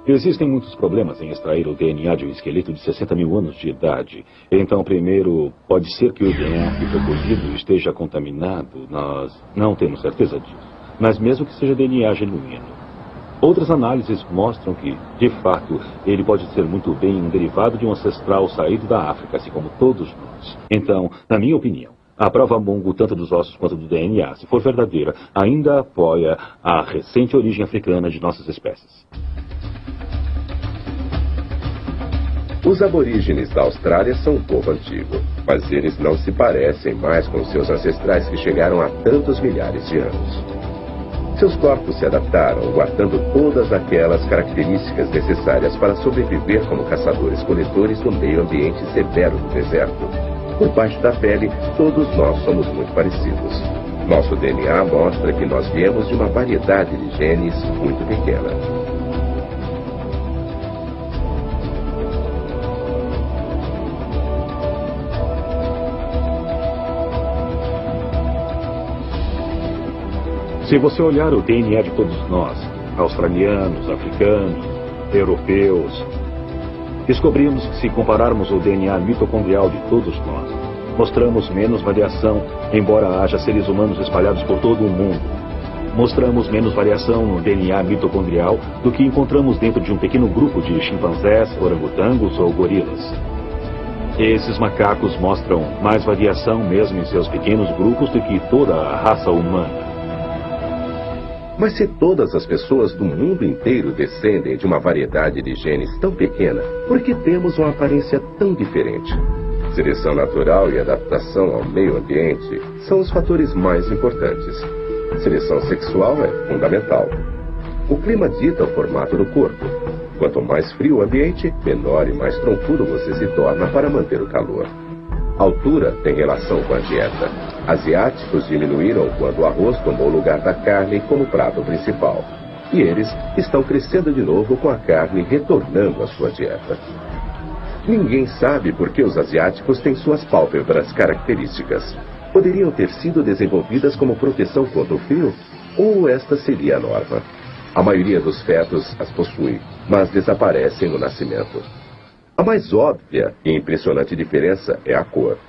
Existem muitos problemas em extrair o DNA de um esqueleto de 60 mil anos de idade. Então, primeiro, pode ser que o DNA que foi colhido esteja contaminado. Nós não temos certeza disso. Mas mesmo que seja DNA genuíno, outras análises mostram que, de fato, ele pode ser muito bem um derivado de um ancestral saído da África, assim como todos nós. Então, na minha opinião, a prova Mungo, tanto dos ossos quanto do DNA, se for verdadeira, ainda apoia a recente origem africana de nossas espécies. Os aborígenes da Austrália são um povo antigo, mas eles não se parecem mais com seus ancestrais que chegaram há tantos milhares de anos. Seus corpos se adaptaram, guardando todas aquelas características necessárias para sobreviver como caçadores-coletores no meio ambiente severo do deserto. Por baixo da pele, todos nós somos muito parecidos. Nosso DNA mostra que nós viemos de uma variedade de genes muito pequena. Se você olhar o DNA de todos nós, australianos, africanos, europeus, descobrimos que se compararmos o DNA mitocondrial de todos nós, mostramos menos variação, embora haja seres humanos espalhados por todo o mundo. Mostramos menos variação no DNA mitocondrial do que encontramos dentro de um pequeno grupo de chimpanzés, orangotangos ou gorilas. Esses macacos mostram mais variação mesmo em seus pequenos grupos do que toda a raça humana. Mas se todas as pessoas do mundo inteiro descendem de uma variedade de genes tão pequena, por que temos uma aparência tão diferente? Seleção natural e adaptação ao meio ambiente são os fatores mais importantes. Seleção sexual é fundamental. O clima dita o formato do corpo. Quanto mais frio o ambiente, menor e mais troncudo você se torna para manter o calor. A altura tem relação com a dieta. Asiáticos diminuíram quando o arroz tomou o lugar da carne como prato principal. E eles estão crescendo de novo com a carne retornando à sua dieta. Ninguém sabe por que os asiáticos têm suas pálpebras características. poderiam ter sido desenvolvidas como proteção contra o frio, ou esta seria a norma. A maioria dos fetos as possui, mas desaparecem no nascimento. A mais óbvia e impressionante diferença é a cor.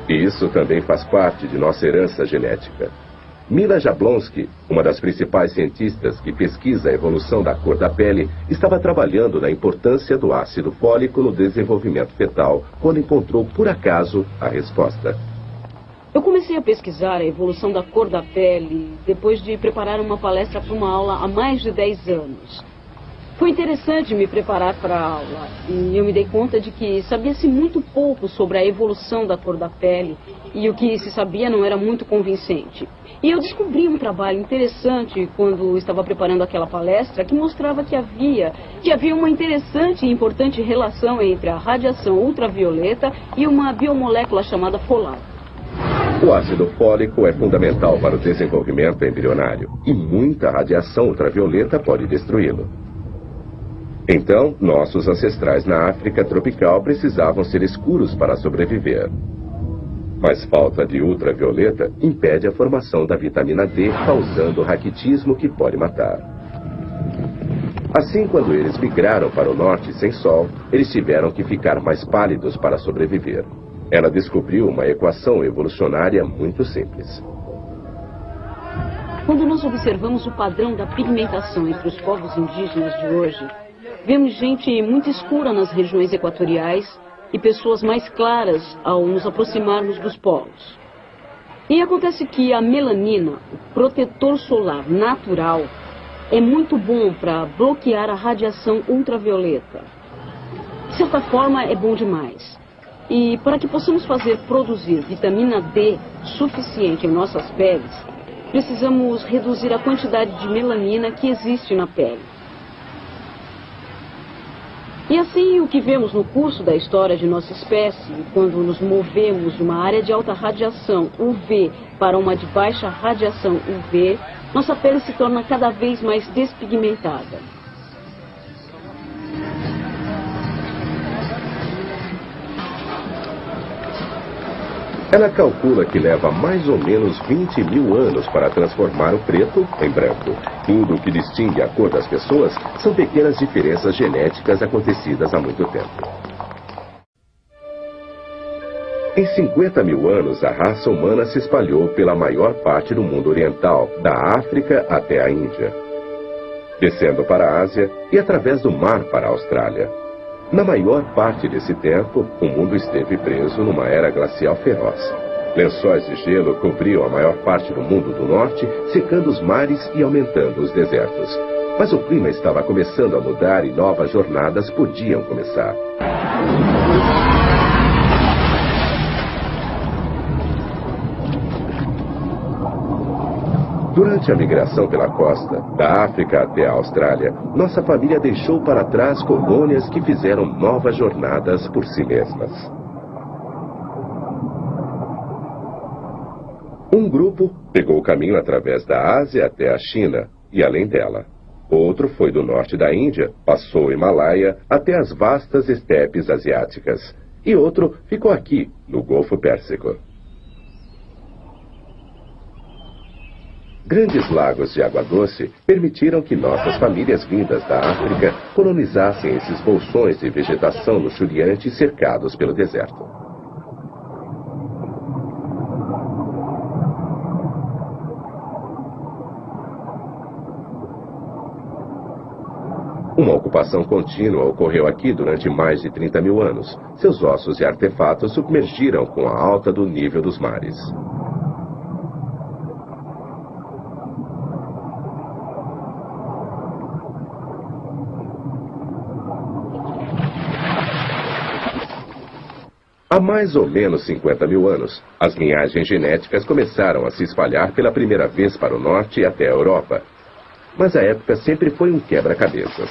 E isso também faz parte de nossa herança genética. Mila Jablonski, uma das principais cientistas que pesquisa a evolução da cor da pele, estava trabalhando na importância do ácido fólico no desenvolvimento fetal, quando encontrou, por acaso, a resposta. Eu comecei a pesquisar a evolução da cor da pele depois de preparar uma palestra para uma aula há mais de 10 anos. Foi interessante me preparar para a aula e eu me dei conta de que sabia-se muito pouco sobre a evolução da cor da pele e o que se sabia não era muito convincente. E eu descobri um trabalho interessante quando estava preparando aquela palestra que mostrava que havia uma interessante e importante relação entre a radiação ultravioleta e uma biomolécula chamada folato. O ácido fólico é fundamental para o desenvolvimento embrionário e muita radiação ultravioleta pode destruí-lo. Então, nossos ancestrais na África tropical precisavam ser escuros para sobreviver. Mas falta de ultravioleta impede a formação da vitamina D, causando raquitismo que pode matar. Assim, quando eles migraram para o norte sem sol, eles tiveram que ficar mais pálidos para sobreviver. Ela descobriu uma equação evolucionária muito simples. Quando nós observamos o padrão da pigmentação entre os povos indígenas de hoje, vemos gente muito escura nas regiões equatoriais e pessoas mais claras ao nos aproximarmos dos polos. E acontece que a melanina, o protetor solar natural, é muito bom para bloquear a radiação ultravioleta. De certa forma, é bom demais. E para que possamos produzir vitamina D suficiente em nossas peles, precisamos reduzir a quantidade de melanina que existe na pele. E assim, o que vemos no curso da história de nossa espécie, quando nos movemos de uma área de alta radiação UV para uma de baixa radiação UV, nossa pele se torna cada vez mais despigmentada. Ela calcula que leva mais ou menos 20 mil anos para transformar o preto em branco. Tudo o que distingue a cor das pessoas são pequenas diferenças genéticas acontecidas há muito tempo. Em 50 mil anos, a raça humana se espalhou pela maior parte do mundo oriental, da África até a Índia, descendo para a Ásia e através do mar para a Austrália. Na maior parte desse tempo, o mundo esteve preso numa era glacial feroz. Lençóis de gelo cobriam a maior parte do mundo do norte, secando os mares e aumentando os desertos. Mas o clima estava começando a mudar e novas jornadas podiam começar. Durante a migração pela costa, da África até a Austrália, nossa família deixou para trás colônias que fizeram novas jornadas por si mesmas. Um grupo pegou o caminho através da Ásia até a China e além dela. Outro foi do norte da Índia, passou o Himalaia até as vastas estepes asiáticas. E outro ficou aqui, no Golfo Pérsico. Grandes lagos de água doce permitiram que nossas famílias vindas da África colonizassem esses bolsões de vegetação luxuriante cercados pelo deserto. Uma ocupação contínua ocorreu aqui durante mais de 30 mil anos. Seus ossos e artefatos submergiram com a alta do nível dos mares. Há mais ou menos 50 mil anos, as linhagens genéticas começaram a se espalhar pela primeira vez para o norte e até a Europa. Mas a época sempre foi um quebra-cabeças.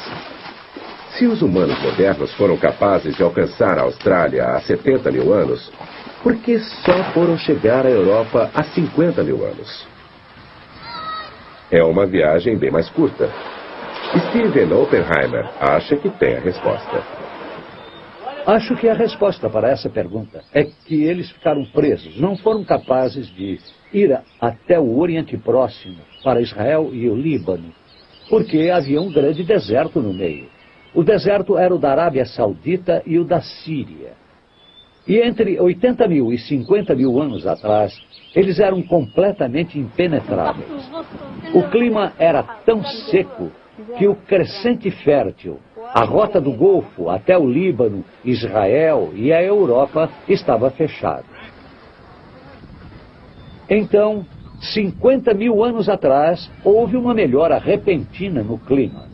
Se os humanos modernos foram capazes de alcançar a Austrália há 70 mil anos, por que só foram chegar à Europa há 50 mil anos? É uma viagem bem mais curta. Steven Oppenheimer acha que tem a resposta. Acho que a resposta para essa pergunta é que eles ficaram presos, não foram capazes de ir até o Oriente Próximo, para Israel e o Líbano, porque havia um grande deserto no meio. O deserto era o da Arábia Saudita e o da Síria. E entre 80 mil e 50 mil anos atrás, eles eram completamente impenetráveis. O clima era tão seco que o crescente fértil, a rota do Golfo até o Líbano, Israel e a Europa estava fechado. Então, 50 mil anos atrás, houve uma melhora repentina no clima.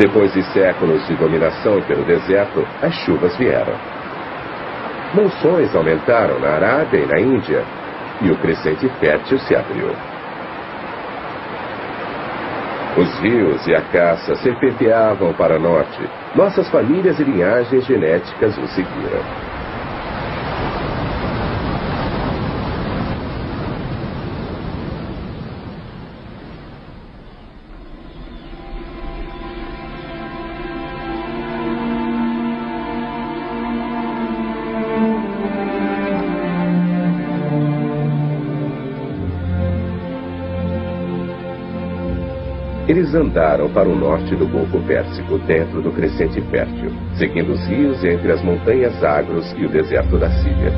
Depois de séculos de dominação pelo deserto, as chuvas vieram. Monções aumentaram na Arábia e na Índia, e o crescente fértil se abriu. Os rios e a caça serpenteavam para norte. Nossas famílias e linhagens genéticas o seguiram. Eles andaram para o norte do Golfo Pérsico, dentro do crescente fértil, seguindo os rios entre as montanhas Zagros e o deserto da Síria.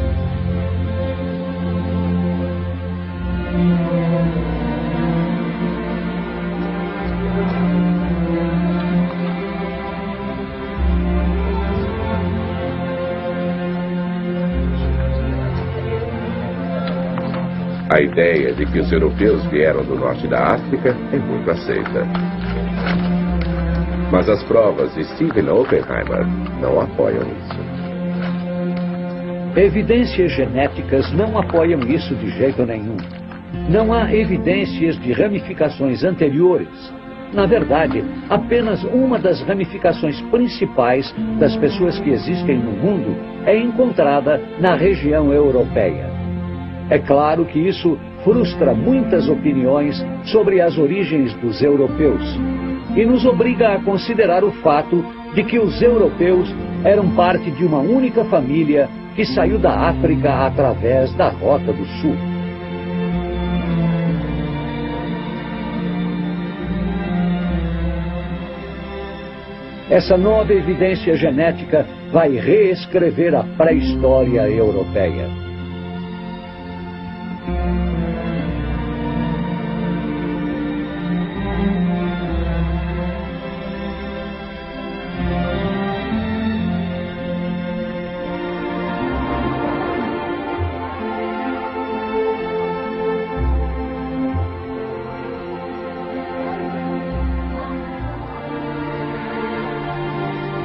A ideia de que os europeus vieram do norte da África é muito aceita. Mas as provas de Stephen Oppenheimer não apoiam isso. Evidências genéticas não apoiam isso de jeito nenhum. Não há evidências de ramificações anteriores. Na verdade, apenas uma das ramificações principais das pessoas que existem no mundo é encontrada na região europeia. É claro que isso frustra muitas opiniões sobre as origens dos europeus e nos obriga a considerar o fato de que os europeus eram parte de uma única família que saiu da África através da Rota do Sul. Essa nova evidência genética vai reescrever a pré-história europeia.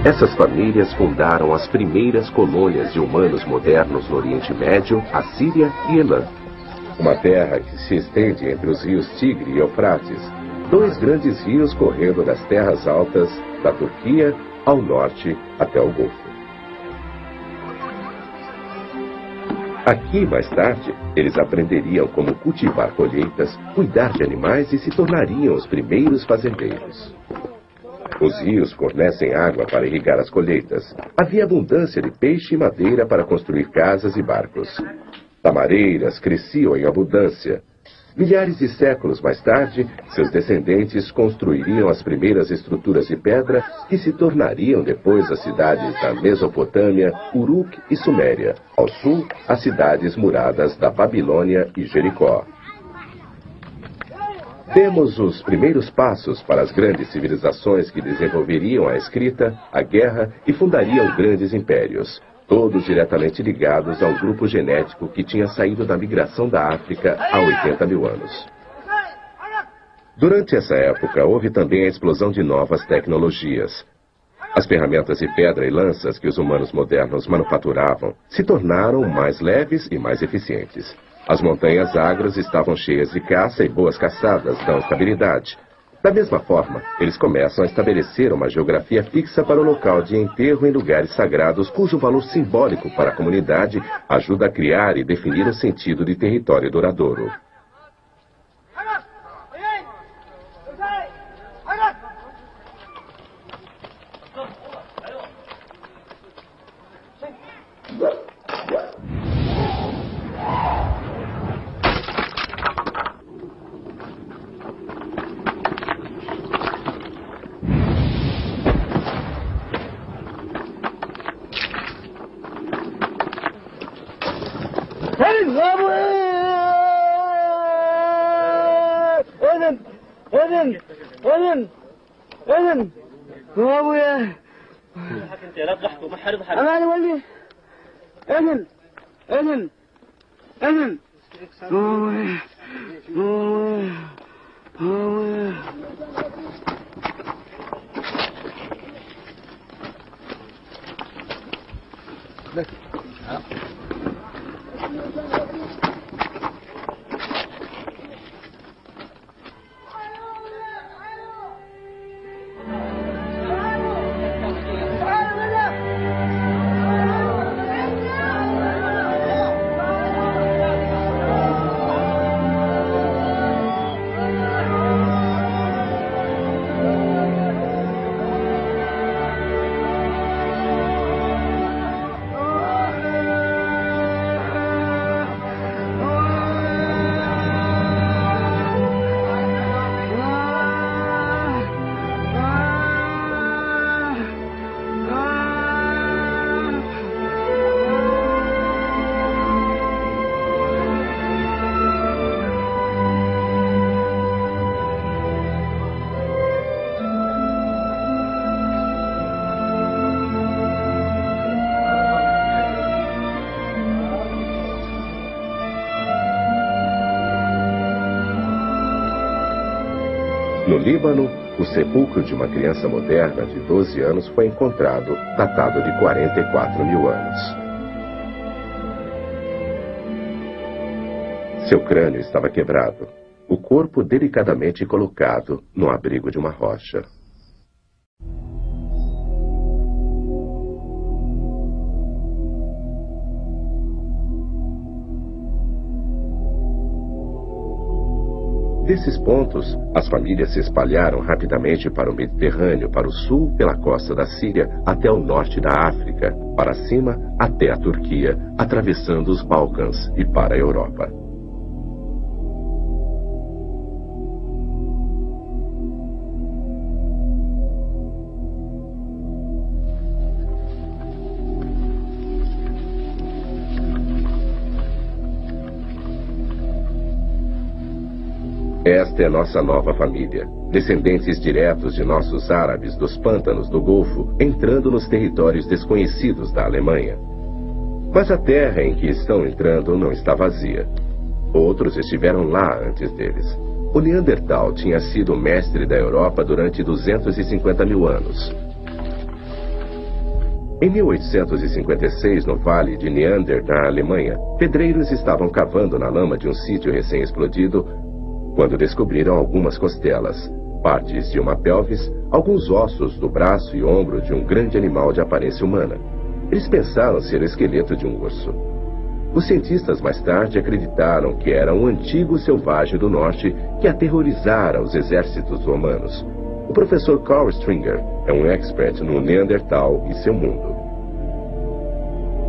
Essas famílias fundaram as primeiras colônias de humanos modernos no Oriente Médio, a Síria e Elã. Uma terra que se estende entre os rios Tigre e Eufrates, dois grandes rios correndo das terras altas da Turquia ao norte até o Golfo. Aqui, mais tarde, eles aprenderiam como cultivar colheitas, cuidar de animais e se tornariam os primeiros fazendeiros. Os rios fornecem água para irrigar as colheitas. Havia abundância de peixe e madeira para construir casas e barcos. Tamareiras cresciam em abundância. Milhares de séculos mais tarde, seus descendentes construiriam as primeiras estruturas de pedra que se tornariam depois as cidades da Mesopotâmia, Uruk e Suméria. Ao sul, as cidades muradas da Babilônia e Jericó. Temos os primeiros passos para as grandes civilizações que desenvolveriam a escrita, a guerra e fundariam grandes impérios, todos diretamente ligados a um grupo genético que tinha saído da migração da África há 80 mil anos. Durante essa época, houve também a explosão de novas tecnologias. As ferramentas de pedra e lanças que os humanos modernos manufaturavam se tornaram mais leves e mais eficientes. As montanhas Agros estavam cheias de caça e boas caçadas dão estabilidade. Da mesma forma, eles começam a estabelecer uma geografia fixa para o local de enterro em lugares sagrados cujo valor simbólico para a comunidade ajuda a criar e definir o sentido de território duradouro. No Líbano, o sepulcro de uma criança moderna de 12 anos foi encontrado, datado de 44 mil anos. Seu crânio estava quebrado, o corpo delicadamente colocado no abrigo de uma rocha. Desses pontos, as famílias se espalharam rapidamente para o Mediterrâneo, para o sul, pela costa da Síria, até o norte da África, para cima, até a Turquia, atravessando os Balcãs e para a Europa. Esta é nossa nova família, descendentes diretos de nossos árabes dos pântanos do Golfo, entrando nos territórios desconhecidos da Alemanha. Mas a terra em que estão entrando não está vazia. Outros estiveram lá antes deles. O Neandertal tinha sido mestre da Europa durante 250 mil anos. Em 1856, no Vale de Neander, na Alemanha, pedreiros estavam cavando na lama de um sítio recém-explodido quando descobriram algumas costelas, partes de uma pelvis, alguns ossos do braço e ombro de um grande animal de aparência humana. Eles pensaram ser o esqueleto de um urso. Os cientistas mais tarde acreditaram que era um antigo selvagem do norte que aterrorizara os exércitos romanos. O professor Carl Stringer é um expert no Neandertal e seu mundo.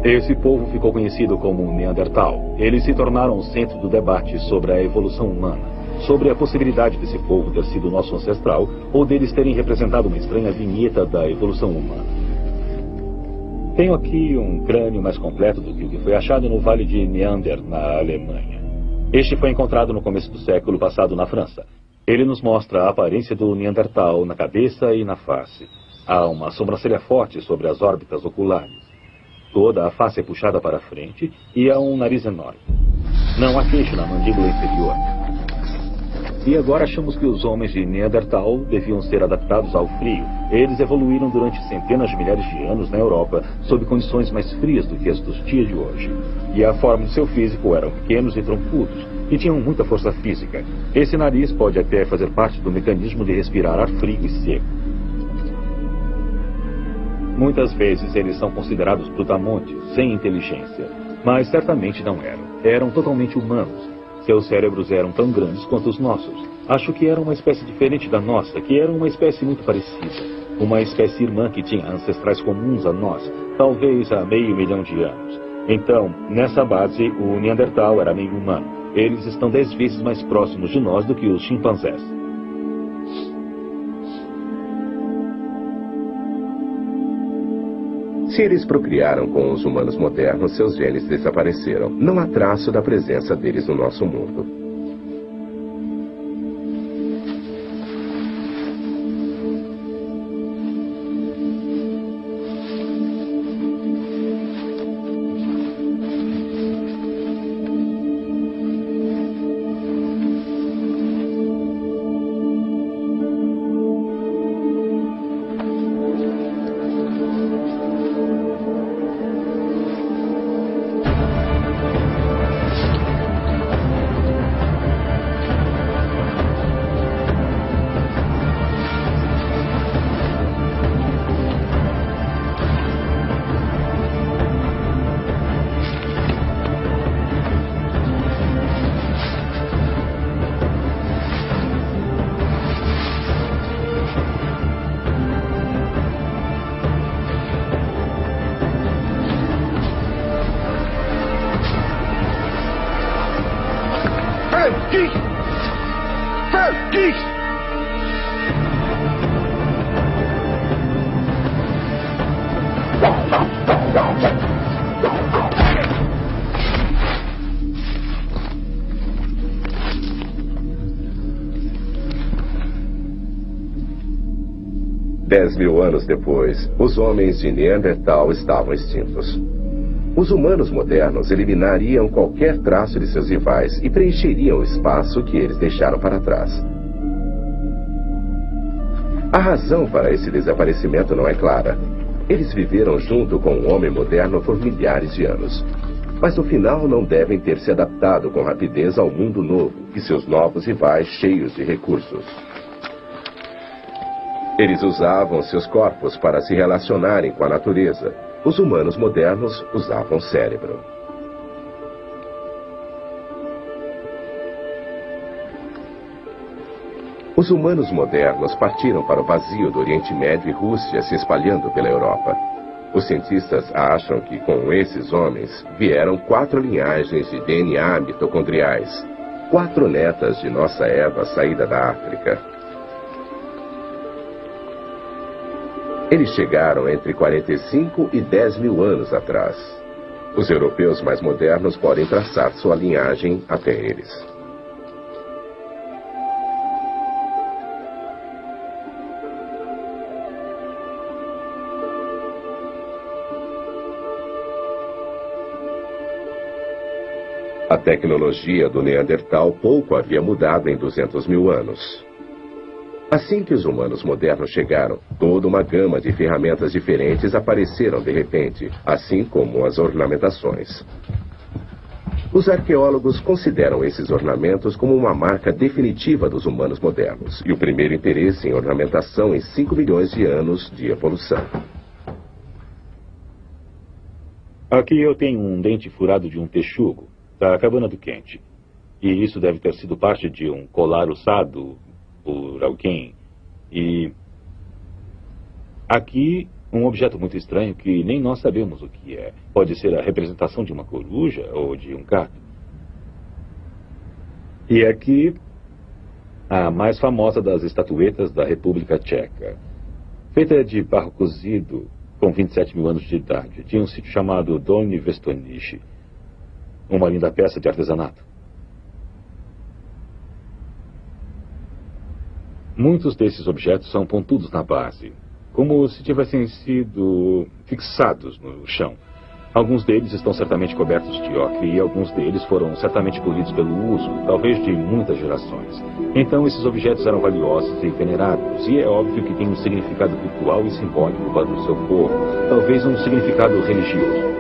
Esse povo ficou conhecido como Neandertal. Eles se tornaram o centro do debate sobre a evolução humana, sobre a possibilidade desse povo ter sido nosso ancestral ou deles terem representado uma estranha vinheta da evolução humana. Tenho aqui um crânio mais completo do que o que foi achado no Vale de Neander, na Alemanha. Este foi encontrado no começo do século passado na França. Ele nos mostra a aparência do Neandertal na cabeça e na face. Há uma sobrancelha forte sobre as órbitas oculares. Toda a face é puxada para a frente e há um nariz enorme. Não há queixo na mandíbula inferior. E agora achamos que os homens de Neandertal deviam ser adaptados ao frio. Eles evoluíram durante centenas de milhares de anos na Europa, sob condições mais frias do que as dos dias de hoje. E a forma de seu físico eram pequenos e troncudos, e tinham muita força física. Esse nariz pode até fazer parte do mecanismo de respirar ar frio e seco. Muitas vezes eles são considerados brutamontes, sem inteligência. Mas certamente não eram. Eram totalmente humanos. Seus cérebros eram tão grandes quanto os nossos. Acho que eram uma espécie diferente da nossa, que era uma espécie muito parecida. Uma espécie irmã que tinha ancestrais comuns a nós, talvez há 500 mil de anos. Então, nessa base, o Neandertal era meio humano. Eles estão 10 vezes mais próximos de nós do que os chimpanzés. Se eles procriaram com os humanos modernos, seus genes desapareceram. Não há traço da presença deles no nosso mundo. Mil anos depois, os homens de Neandertal estavam extintos. Os humanos modernos eliminariam qualquer traço de seus rivais e preencheriam o espaço que eles deixaram para trás. A razão para esse desaparecimento não é clara. Eles viveram junto com o homem moderno por milhares de anos. Mas no final não devem ter se adaptado com rapidez ao mundo novo e seus novos rivais cheios de recursos. Eles usavam seus corpos para se relacionarem com a natureza. Os humanos modernos usavam cérebro. Os humanos modernos partiram para o vazio do Oriente Médio e Rússia, se espalhando pela Europa. Os cientistas acham que com esses homens vieram 4 linhagens de DNA mitocondriais, 4 netas de nossa Eva saída da África. Eles chegaram entre 45 e 10 mil anos atrás. Os europeus mais modernos podem traçar sua linhagem até eles. A tecnologia do Neandertal pouco havia mudado em 200 mil anos. Assim que os humanos modernos chegaram, toda uma gama de ferramentas diferentes apareceram de repente, assim como as ornamentações. Os arqueólogos consideram esses ornamentos como uma marca definitiva dos humanos modernos e o primeiro interesse em ornamentação em 5 milhões de anos de evolução. Aqui eu tenho um dente furado de um texugo, da cabana do Kent. E isso deve ter sido parte de um colar usado por alguém. E aqui um objeto muito estranho que nem nós sabemos o que é. Pode ser a representação de uma coruja ou de um gato. E aqui a mais famosa das estatuetas da República Tcheca. Feita de barro cozido, com 27 mil anos de idade. Tinha um sítio chamado Dolní Věstonice. Uma linda peça de artesanato. Muitos desses objetos são pontudos na base, como se tivessem sido fixados no chão. Alguns deles estão certamente cobertos de ocre e alguns deles foram certamente polidos pelo uso, talvez de muitas gerações. Então esses objetos eram valiosos e venerados, e é óbvio que tem um significado ritual e simbólico para o seu povo, talvez um significado religioso.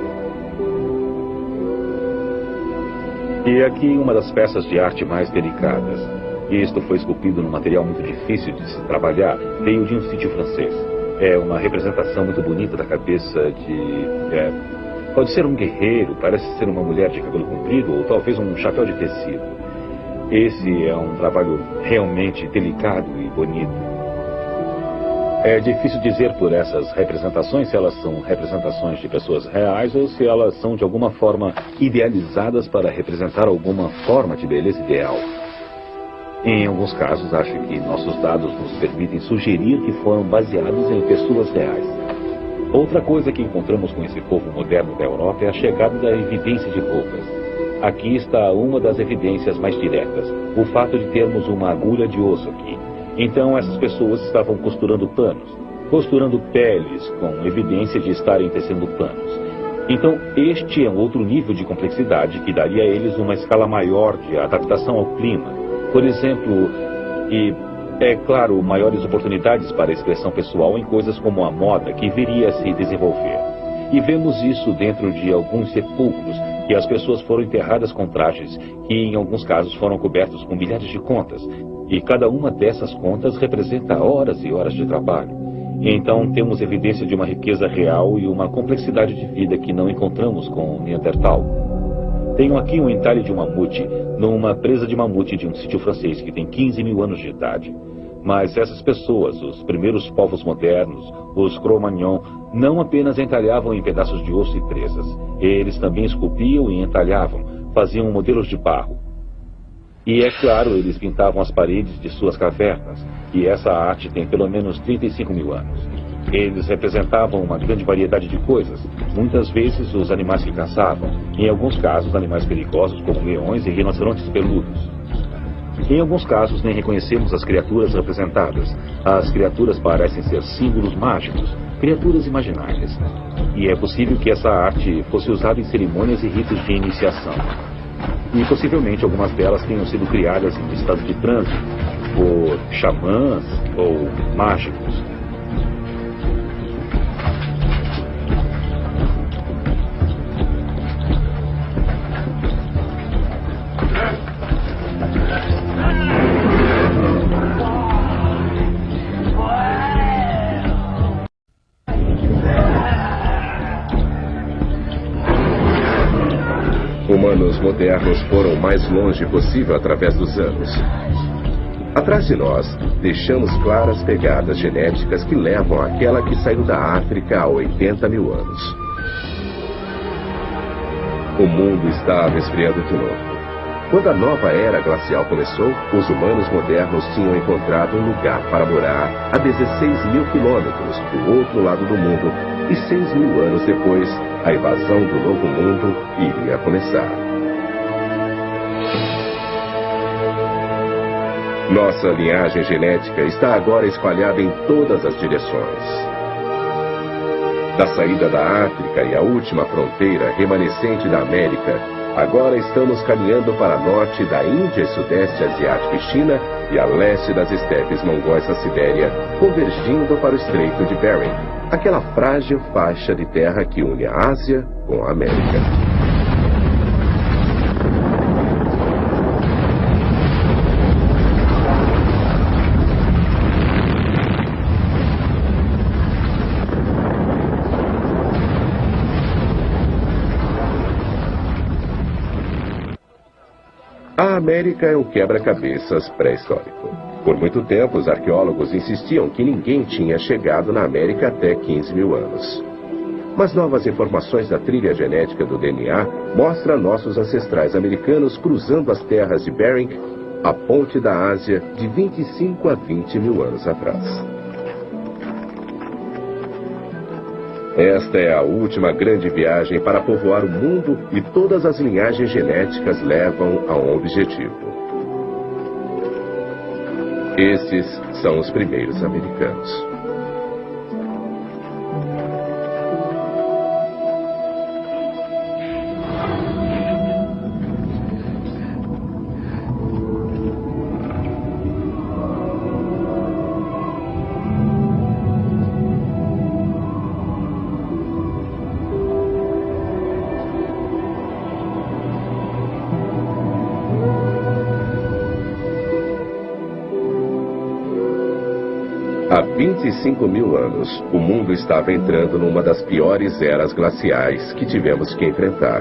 E aqui uma das peças de arte mais delicadas. Isto foi esculpido num material muito difícil de se trabalhar, veio de um sítio francês. É uma representação muito bonita da cabeça de... pode ser um guerreiro, parece ser uma mulher de cabelo comprido ou talvez um chapéu de tecido. Esse é um trabalho realmente delicado e bonito. É difícil dizer por essas representações se elas são representações de pessoas reais ou se elas são de alguma forma idealizadas para representar alguma forma de beleza ideal. Em alguns casos, acho que nossos dados nos permitem sugerir que foram baseados em pessoas reais. Outra coisa que encontramos com esse povo moderno da Europa é a chegada da evidência de roupas. Aqui está uma das evidências mais diretas, o fato de termos uma agulha de osso aqui. Então essas pessoas estavam costurando panos, costurando peles, com evidência de estarem tecendo panos. Então este é um outro nível de complexidade que daria a eles uma escala maior de adaptação ao clima. Por exemplo, é claro, maiores oportunidades para a expressão pessoal em coisas como a moda que viria a se desenvolver. E vemos isso dentro de alguns sepulcros, que as pessoas foram enterradas com trajes, que em alguns casos foram cobertos com milhares de contas, e cada uma dessas contas representa horas e horas de trabalho. Então temos evidência de uma riqueza real e uma complexidade de vida que não encontramos com o Neandertal. Tenho aqui um entalhe de um mamute, numa presa de mamute de um sítio francês que tem 15 mil anos de idade. Mas essas pessoas, os primeiros povos modernos, os Cro-Magnon, não apenas entalhavam em pedaços de osso e presas. Eles também esculpiam e entalhavam, faziam modelos de barro. E é claro, eles pintavam as paredes de suas cavernas, e essa arte tem pelo menos 35 mil anos. Eles representavam uma grande variedade de coisas, muitas vezes os animais que caçavam, em alguns casos animais perigosos como leões e rinocerontes peludos. Em alguns casos nem reconhecemos as criaturas representadas. As criaturas parecem ser símbolos mágicos, criaturas imaginárias. E é possível que essa arte fosse usada em cerimônias e ritos de iniciação. E possivelmente algumas delas tenham sido criadas em estado de transe, por xamãs ou mágicos. Humanos modernos foram o mais longe possível através dos anos. Atrás de nós, deixamos claras pegadas genéticas que levam àquela que saiu da África há 80 mil anos. O mundo estava esfriando de novo. Quando a nova era glacial começou, os humanos modernos tinham encontrado um lugar para morar a 16 mil quilômetros do outro lado do mundo, e 6 mil anos depois, a invasão do novo mundo iria começar. Nossa linhagem genética está agora espalhada em todas as direções. Da saída da África e a última fronteira remanescente da América, agora estamos caminhando para norte da Índia e Sudeste Asiático e China e a leste das estepes mongóis da Sibéria, convergindo para o Estreito de Bering, aquela frágil faixa de terra que une a Ásia com a América. A América é um quebra-cabeças pré-histórico. Por muito tempo, os arqueólogos insistiam que ninguém tinha chegado na América até 15 mil anos. Mas novas informações da trilha genética do DNA mostram nossos ancestrais americanos cruzando as terras de Bering, a ponte da Ásia, de 25 a 20 mil anos atrás. Esta é a última grande viagem para povoar o mundo e todas as linhagens genéticas levam a um objetivo. Estes são os primeiros americanos. Há 25 mil anos, o mundo estava entrando numa das piores eras glaciais que tivemos que enfrentar.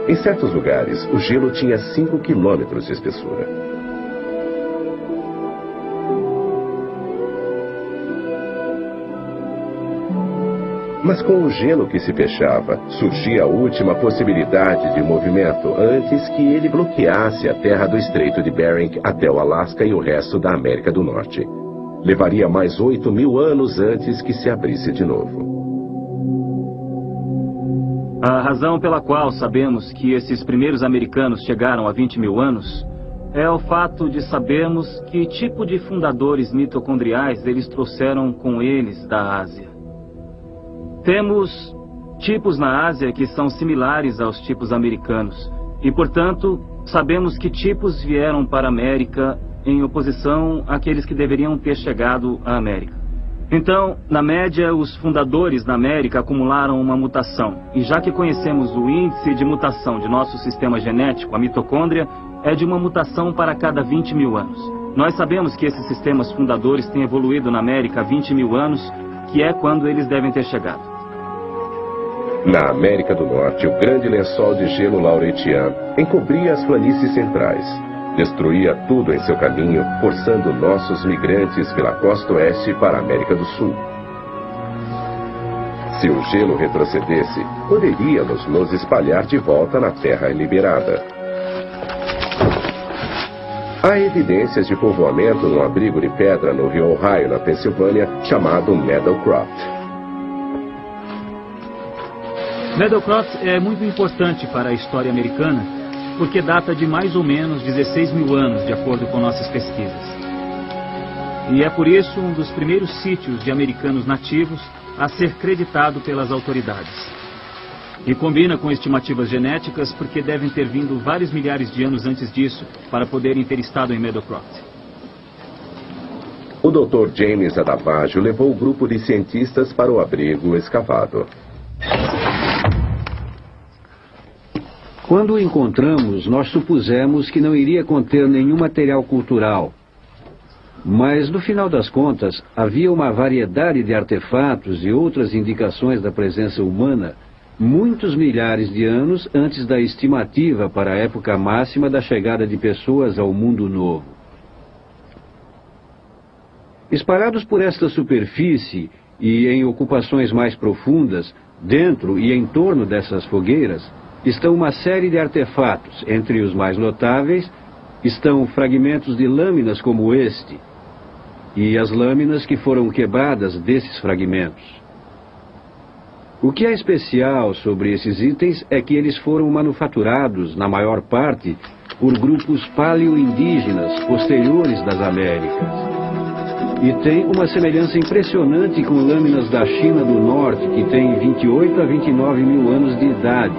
Em certos lugares, o gelo tinha 5 quilômetros de espessura. Mas com o gelo que se fechava, surgia a última possibilidade de movimento antes que ele bloqueasse a terra do Estreito de Bering até o Alasca e o resto da América do Norte. Levaria mais 8 mil anos antes que se abrisse de novo. A razão pela qual sabemos que esses primeiros americanos chegaram há 20 mil anos é o fato de sabermos que tipo de fundadores mitocondriais eles trouxeram com eles da Ásia. Temos tipos na Ásia que são similares aos tipos americanos e, portanto, sabemos que tipos vieram para a América em oposição àqueles que deveriam ter chegado à América. Então, na média, os fundadores da América acumularam uma mutação. E já que conhecemos o índice de mutação de nosso sistema genético, a mitocôndria é de uma mutação para cada 20 mil anos. Nós sabemos que esses sistemas fundadores têm evoluído na América há 20 mil anos, que é quando eles devem ter chegado. Na América do Norte, o grande lençol de gelo Laurentian encobria as planícies centrais. Destruía tudo em seu caminho, forçando nossos migrantes pela costa oeste para a América do Sul. Se o gelo retrocedesse, poderíamos nos espalhar de volta na terra liberada. Há evidências de povoamento num abrigo de pedra no rio Ohio, na Pensilvânia, chamado Meadowcroft. Meadowcroft é muito importante para a história americana, porque data de mais ou menos 16 mil anos, de acordo com nossas pesquisas. E é por isso um dos primeiros sítios de americanos nativos a ser creditado pelas autoridades. E combina com estimativas genéticas, porque devem ter vindo vários milhares de anos antes disso para poderem ter estado em Meadowcroft. O Dr. James Adavaggio levou o grupo de cientistas para o abrigo escavado. Quando o encontramos, nós supusemos que não iria conter nenhum material cultural. Mas, no final das contas, havia uma variedade de artefatos e outras indicações da presença humana muitos milhares de anos antes da estimativa para a época máxima da chegada de pessoas ao mundo novo. Espalhados por esta superfície e em ocupações mais profundas, dentro e em torno dessas fogueiras, estão uma série de artefatos. Entre os mais notáveis estão fragmentos de lâminas como este e as lâminas que foram quebradas desses fragmentos. O que é especial sobre esses itens é que eles foram manufaturados, na maior parte, por grupos paleoindígenas posteriores das Américas. E tem uma semelhança impressionante com lâminas da China do Norte, que têm 28 a 29 mil anos de idade.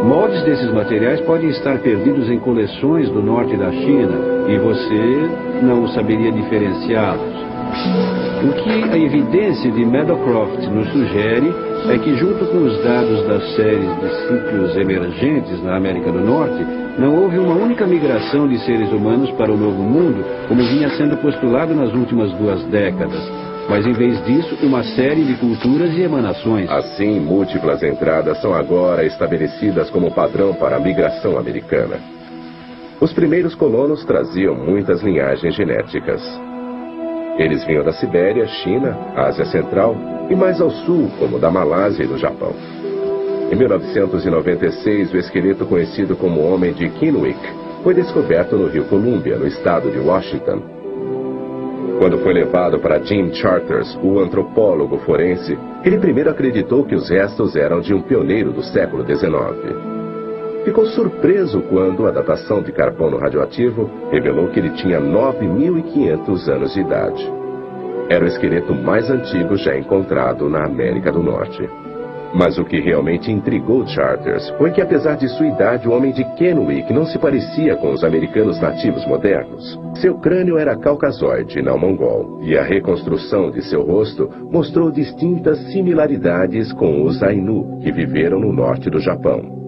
Moldes desses materiais podem estar perdidos em coleções do norte da China e você não saberia diferenciá-los. O que a evidência de Meadowcroft nos sugere é que, junto com os dados das séries de sítios emergentes na América do Norte, não houve uma única migração de seres humanos para o Novo Mundo, como vinha sendo postulado nas últimas 2 décadas. Mas, em vez disso, uma série de culturas e emanações. Assim, múltiplas entradas são agora estabelecidas como padrão para a migração americana. Os primeiros colonos traziam muitas linhagens genéticas. Eles vinham da Sibéria, China, Ásia Central e mais ao sul, como da Malásia e do Japão. Em 1996, o esqueleto conhecido como Homem de Kennewick foi descoberto no rio Columbia, no estado de Washington. Quando foi levado para Jim Charters, o antropólogo forense, ele primeiro acreditou que os restos eram de um pioneiro do século XIX. Ficou surpreso quando a datação de carbono radioativo revelou que ele tinha 9.500 anos de idade. Era o esqueleto mais antigo já encontrado na América do Norte. Mas o que realmente intrigou Charters foi que, apesar de sua idade, o homem de Kennewick não se parecia com os americanos nativos modernos. Seu crânio era caucasoide, não mongol, e a reconstrução de seu rosto mostrou distintas similaridades com os Ainu, que viveram no norte do Japão.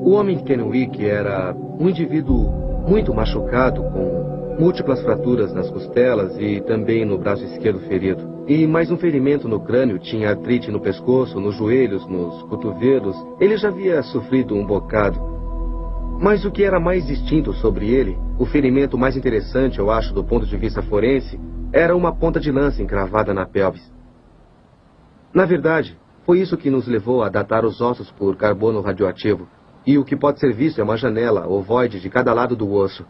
O homem de Kennewick era um indivíduo muito machucado, com múltiplas fraturas nas costelas e também no braço esquerdo ferido. E mais um ferimento no crânio, tinha artrite no pescoço, nos joelhos, nos cotovelos. Ele já havia sofrido um bocado. Mas o que era mais distinto sobre ele, o ferimento mais interessante, eu acho, do ponto de vista forense, era uma ponta de lança encravada na pelvis. Na verdade, foi isso que nos levou a datar os ossos por carbono radioativo. E o que pode ser visto é uma janela ovoide de cada lado do osso.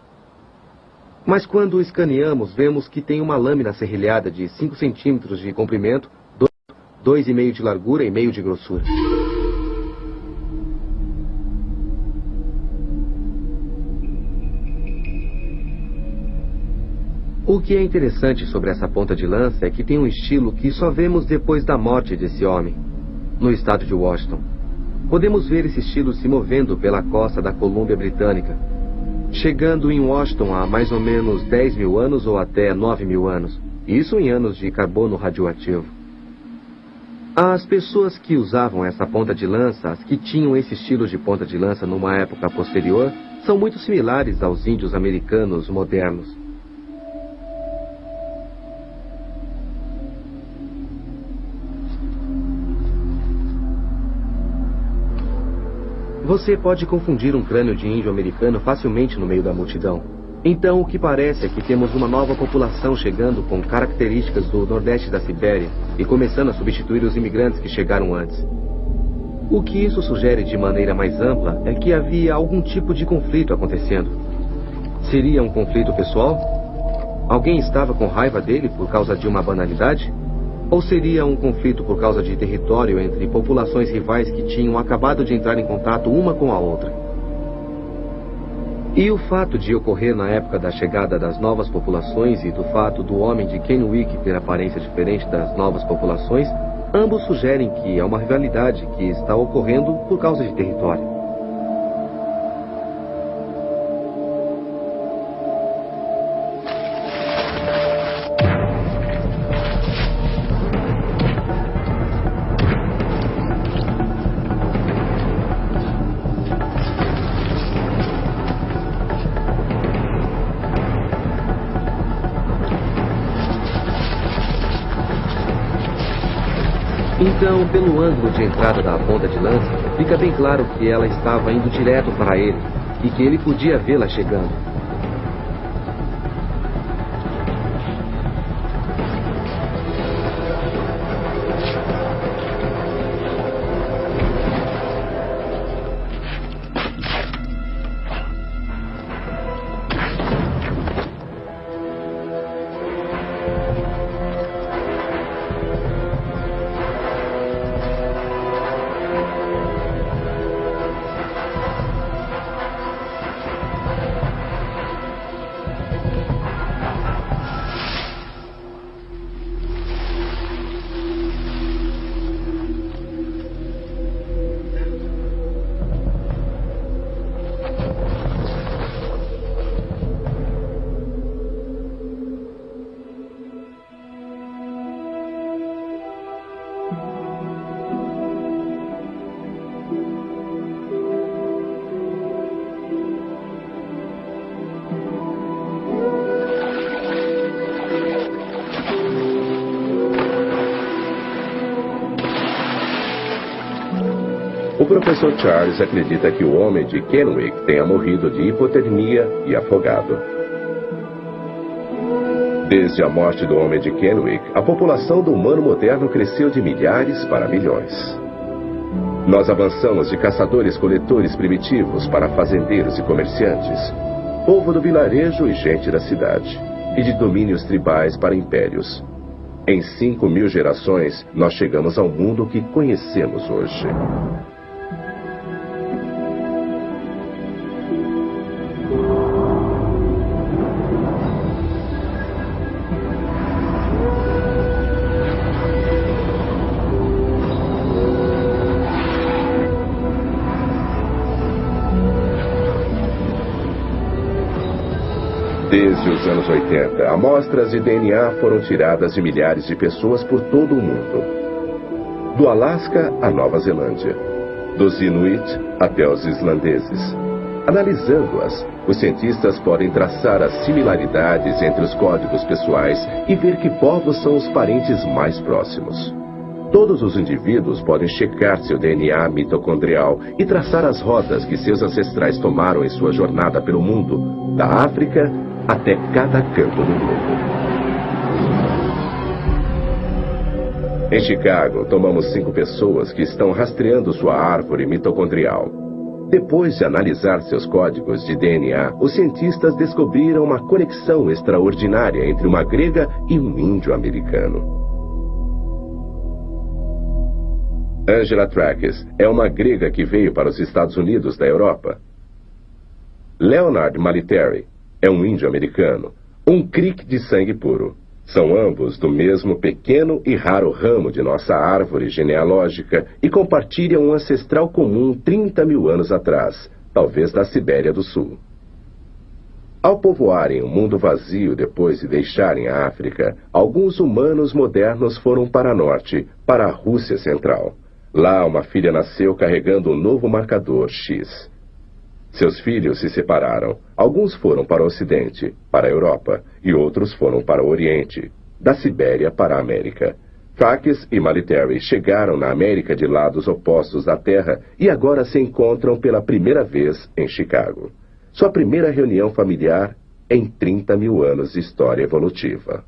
Mas quando o escaneamos, vemos que tem uma lâmina serrilhada de 5 centímetros de comprimento, 2,5 de largura e meio de grossura. O que é interessante sobre essa ponta de lança é que tem um estilo que só vemos depois da morte desse homem, no estado de Washington. Podemos ver esse estilo se movendo pela costa da Colômbia Britânica, chegando em Washington há mais ou menos 10 mil anos ou até 9 mil anos. Isso em anos de carbono radioativo. As pessoas que usavam essa ponta de lança, as que tinham esse estilo de ponta de lança numa época posterior, são muito similares aos índios americanos modernos. Você pode confundir um crânio de índio americano facilmente no meio da multidão. Então, o que parece é que temos uma nova população chegando com características do nordeste da Sibéria e começando a substituir os imigrantes que chegaram antes. O que isso sugere de maneira mais ampla é que havia algum tipo de conflito acontecendo. Seria um conflito pessoal? Alguém estava com raiva dele por causa de uma banalidade? Ou seria um conflito por causa de território entre populações rivais que tinham acabado de entrar em contato uma com a outra? E o fato de ocorrer na época da chegada das novas populações e do fato do homem de Kennewick ter aparência diferente das novas populações, ambos sugerem que é uma rivalidade que está ocorrendo por causa de território. Então, pelo ângulo de entrada da ponta de lança, fica bem claro que ela estava indo direto para ele e que ele podia vê-la chegando. O professor Charles acredita que o homem de Kennewick tenha morrido de hipotermia e afogado. Desde a morte do homem de Kennewick, a população do humano moderno cresceu de milhares para milhões. Nós avançamos de caçadores-coletores primitivos para fazendeiros e comerciantes, povo do vilarejo e gente da cidade, e de domínios tribais para impérios. Em 5.000 gerações, nós chegamos ao mundo que conhecemos hoje. Desde os anos 80, amostras de DNA foram tiradas de milhares de pessoas por todo o mundo. Do Alasca à Nova Zelândia, dos Inuit até os islandeses. Analisando-as, Os cientistas podem traçar as similaridades entre os códigos pessoais e ver que povos são os parentes mais próximos. Todos os indivíduos podem checar seu DNA mitocondrial e traçar as rotas que seus ancestrais tomaram em sua jornada pelo mundo, da África até cada canto do globo. Em Chicago, tomamos 5 pessoas que estão rastreando sua árvore mitocondrial. Depois de analisar seus códigos de DNA, os cientistas descobriram uma conexão extraordinária entre uma grega e um índio americano. Angela Trackes é uma grega que veio para os Estados Unidos da Europa. Leonard Maliteri é um índio americano, um Creek de sangue puro. São ambos do mesmo pequeno e raro ramo de nossa árvore genealógica e compartilham um ancestral comum 30 mil anos atrás, talvez da Sibéria do Sul. Ao povoarem um mundo vazio depois de deixarem a África, alguns humanos modernos foram para norte, para a Rússia Central. Lá, uma filha nasceu carregando um novo marcador X. Seus filhos se separaram. Alguns foram para o Ocidente, para a Europa, e outros foram para o Oriente, da Sibéria para a América. Trackes e Maliteri chegaram na América de lados opostos da Terra e agora se encontram pela primeira vez em Chicago. Sua primeira reunião familiar em 30 mil anos de história evolutiva.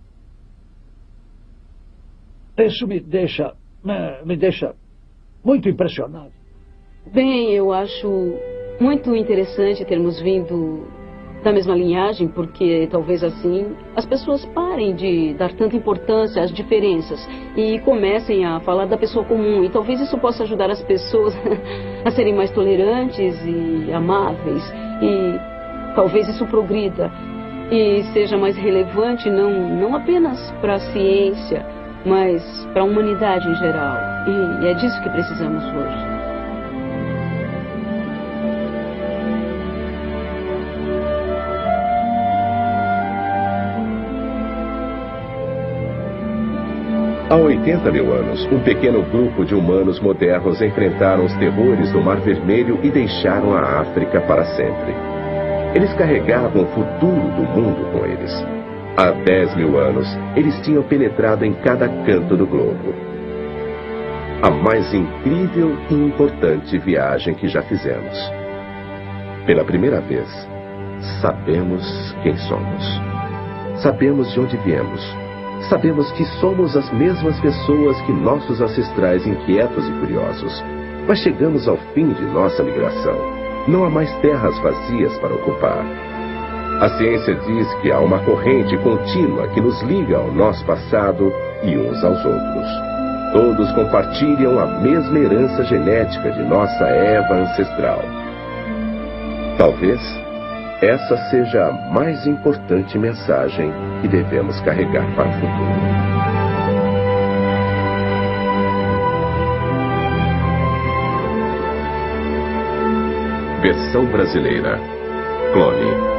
Isso me deixa muito impressionado. Bem, eu acho muito interessante termos vindo da mesma linhagem, porque talvez assim as pessoas parem de dar tanta importância às diferenças e comecem a falar da pessoa comum. E talvez isso possa ajudar as pessoas a serem mais tolerantes e amáveis. E talvez isso progrida e seja mais relevante não apenas para a ciência, mas para a humanidade em geral. E é disso que precisamos hoje. Há 80 mil anos, um pequeno grupo de humanos modernos enfrentaram os terrores do Mar Vermelho e deixaram a África para sempre. Eles carregavam o futuro do mundo com eles. Há 10 mil anos, eles tinham penetrado em cada canto do globo. A mais incrível e importante viagem que já fizemos. Pela primeira vez, sabemos quem somos. Sabemos de onde viemos. Sabemos que somos as mesmas pessoas que nossos ancestrais inquietos e curiosos. Mas chegamos ao fim de nossa migração. Não há mais terras vazias para ocupar. A ciência diz que há uma corrente contínua que nos liga ao nosso passado e uns aos outros. Todos compartilham a mesma herança genética de nossa Eva ancestral. Talvez essa seja a mais importante mensagem que devemos carregar para o futuro. Versão brasileira. Clone.